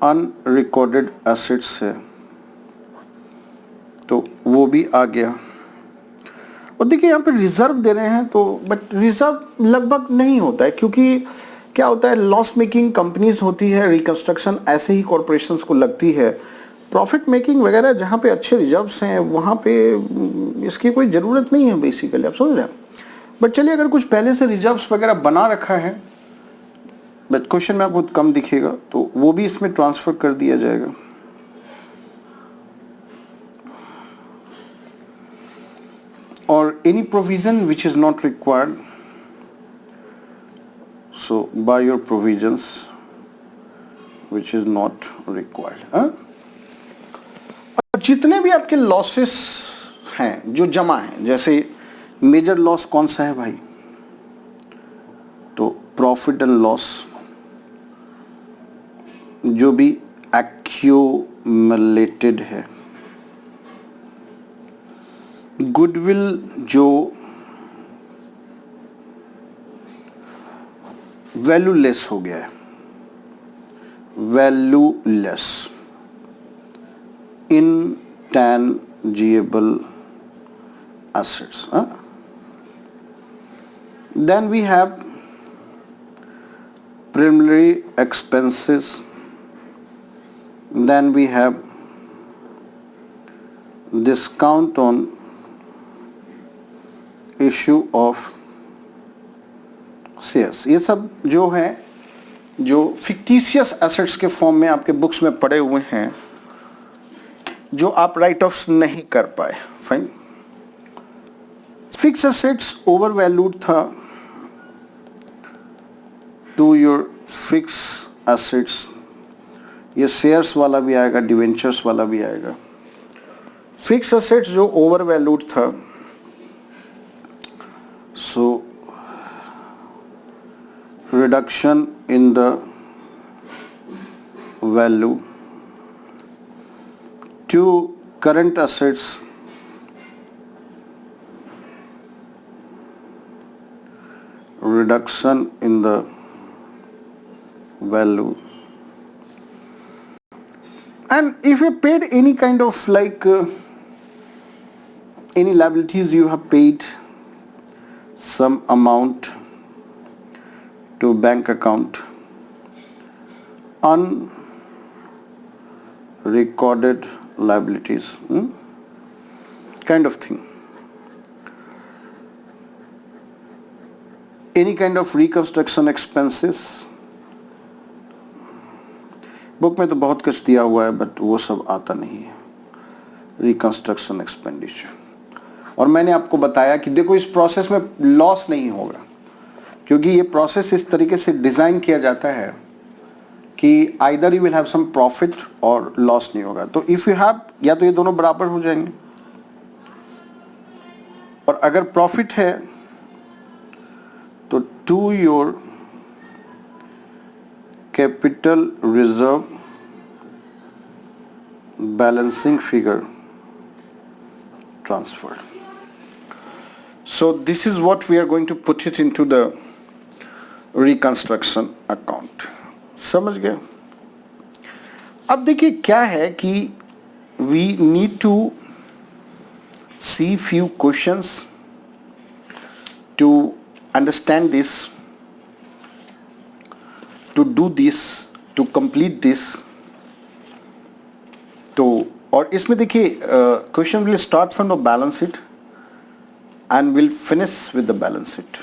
unrecorded assets है तो वो भी आ गया। और देखिए यहाँ पे रिजर्व दे रहे हैं तो, बट रिजर्व लगभग नहीं होता है, क्योंकि क्या होता है लॉस मेकिंग कंपनीज होती है, रिकंस्ट्रक्शन ऐसे ही कॉरपोरेशंस को लगती है। प्रॉफिट मेकिंग वगैरह जहाँ पे अच्छे रिजर्व्स हैं वहाँ पे इसकी कोई ज़रूरत नहीं है बेसिकली, आप समझ रहे हैं। बट चलिए अगर कुछ पहले से रिजर्व्स वगैरह बना रखा है, बट क्वेश्चन में आपको कम दिखेगा, तो वो भी इसमें ट्रांसफर कर दिया जाएगा। और any provision which is not required, so by your provisions which is not required. और जितने भी आपके लॉसेस हैं जो जमा हैं, जैसे मेजर लॉस कौन सा है भाई, तो प्रॉफिट एंड लॉस, जो भी एक्यूमुलेटेड है, गुडविल जो वैल्यूलेस हो गया है, valueless, intangible assets. Then we have preliminary expenses. Then we have discount on issue of shares. ये सब जो है, जो फिक्टिशियस एसेट्स के फॉर्म में आपके बुक्स में पड़े हुए हैं, जो आप राइट ऑफ्स नहीं कर पाए, fine. Fix assets over valued था, टू योर फिक्स एसेट्स, ये शेयर्स वाला भी आएगा, डिवेंचर्स वाला भी आएगा। फिक्स एसेट्स जो ओवर वैल्यूड था, so reduction in the value to current assets, reduction in the value, and if you paid any kind of like any liabilities, you have paid some amount to bank account, unrecorded liabilities, kind of thing. Any kind of reconstruction expenses, book में तो बहुत कुछ दिया हुआ है, बट वो सब आता नहीं है, रिकंस्ट्रक्शन एक्सपेंडिचर। और मैंने आपको बताया कि देखो इस प्रोसेस में लॉस नहीं होगा, क्योंकि ये प्रोसेस इस तरीके से डिज़ाइन किया जाता है कि either you will have some profit और लॉस नहीं होगा। तो इफ यू हैव, या तो ये दोनों बराबर हो जाएंगे, और अगर प्रॉफिट है तो to your capital reserve balancing figure transfer. So this is what we are going to put it into the reconstruction account. समझ गए? अब देखिए क्या है कि we need to see few questions to understand this, to do this, to complete this. तो और इसमें देखिए question will start from the balance sheet and will finish with the balance sheet.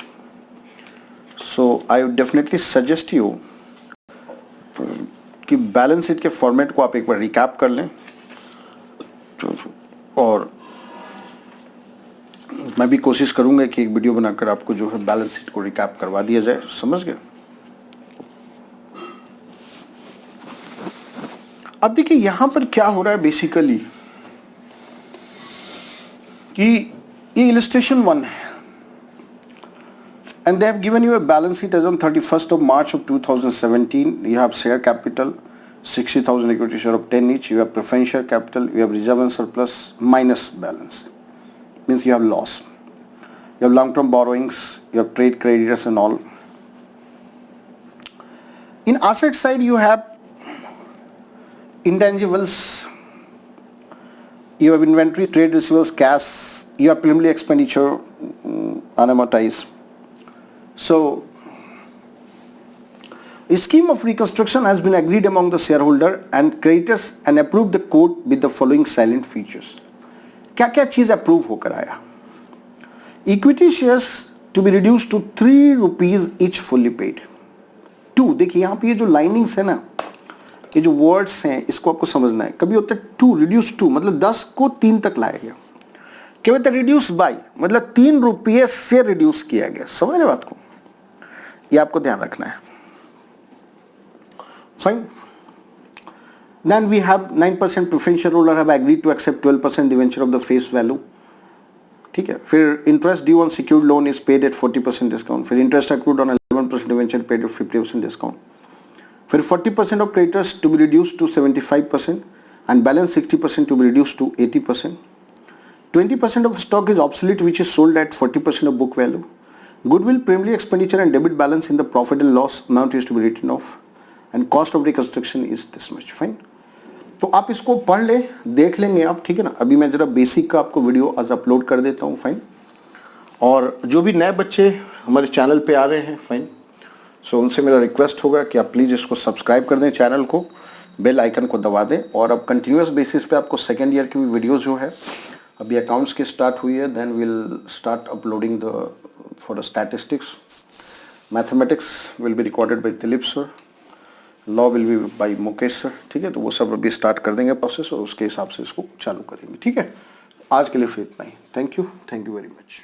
So I would definitely suggest you कि बैलेंस शीट के फॉर्मेट को आप एक बार रिकैप कर लें, और मैं भी कोशिश करूंगा कि एक वीडियो बनाकर आपको जो है बैलेंस शीट को रिकैप करवा दिया जाए। समझ गए? अब देखिए यहां पर क्या हो रहा है बेसिकली कि ये इलस्ट्रेशन 1 है, and they have given you a balance sheet as on 31st of March of 2017. You have share capital 60,000, equity share of 10 each. You have preference share capital, you have reserve and surplus minus balance, means you have loss. You have long term borrowings, you have trade creditors and all. In asset side you have intangibles, you have inventory, trade receivables, cash, you have preliminary expenditure unamortized. So, a scheme of reconstruction has been agreed among the shareholder and creditors and approved the code with the following silent features. क्या क्या चीज अप्रूव होकर आया? Equity shares to be reduce to 3 rupees each fully paid. 2, देखिए यहाँ पे ये जो लाइनिंग्स है ना, ये जो वर्ड्स हैं इसको आपको समझना है। कभी होता है 2 रिड्यूस 2 मतलब 10 को 3 तक लाया गया। क्या होता है रिड्यूस बाय मतलब 3 रुपये से रिड्यूस किया गया। समझ रहे बात को, ये आपको ध्यान रखना है। Fine. Then we have 9% preferential holder have agreed to accept 12% debenture of the face value. ठीक है, फिर interest due on secured loan is paid at 40% discount, फिर interest accrued on 11% debenture paid at 50% discount, फिर 40% of creditors to be reduce to 75% and balance 60% to be reduce to 80%. 20% of stock is obsolete which is sold at 40% of book value. Goodwill, primarily expenditure and debit balance in the profit and loss amount is to be written off and cost of reconstruction is this much. Fine. तो आप इसको पढ़ ले, देख लेंगे आप, ठीक है ना। अभी मैं जरा बेसिक का आपको वीडियो आज अपलोड कर देता हूँ। फाइन। और जो भी नए बच्चे हमारे चैनल पे आ रहे हैं, फाइन, सो उनसे मेरा रिक्वेस्ट होगा कि आप प्लीज़ इसको सब्सक्राइब कर दें, चैनल को, बेल आइकन को दबा दें। और अब कंटिन्यूस बेसिस पे आपको सेकेंड ईयर की भी वीडियोज़ जो है, अभी अकाउंट्स की स्टार्ट हुई है, then will start uploading the for the statistics, mathematics will be recorded by Dilip sir, law will be by Mukesh sir. ठीक है, तो वो सब अभी स्टार्ट कर देंगे प्रोसेस और उसके हिसाब से इसको चालू करेंगे। ठीक है, आज के लिए फिर इतना ही। Thank you very much.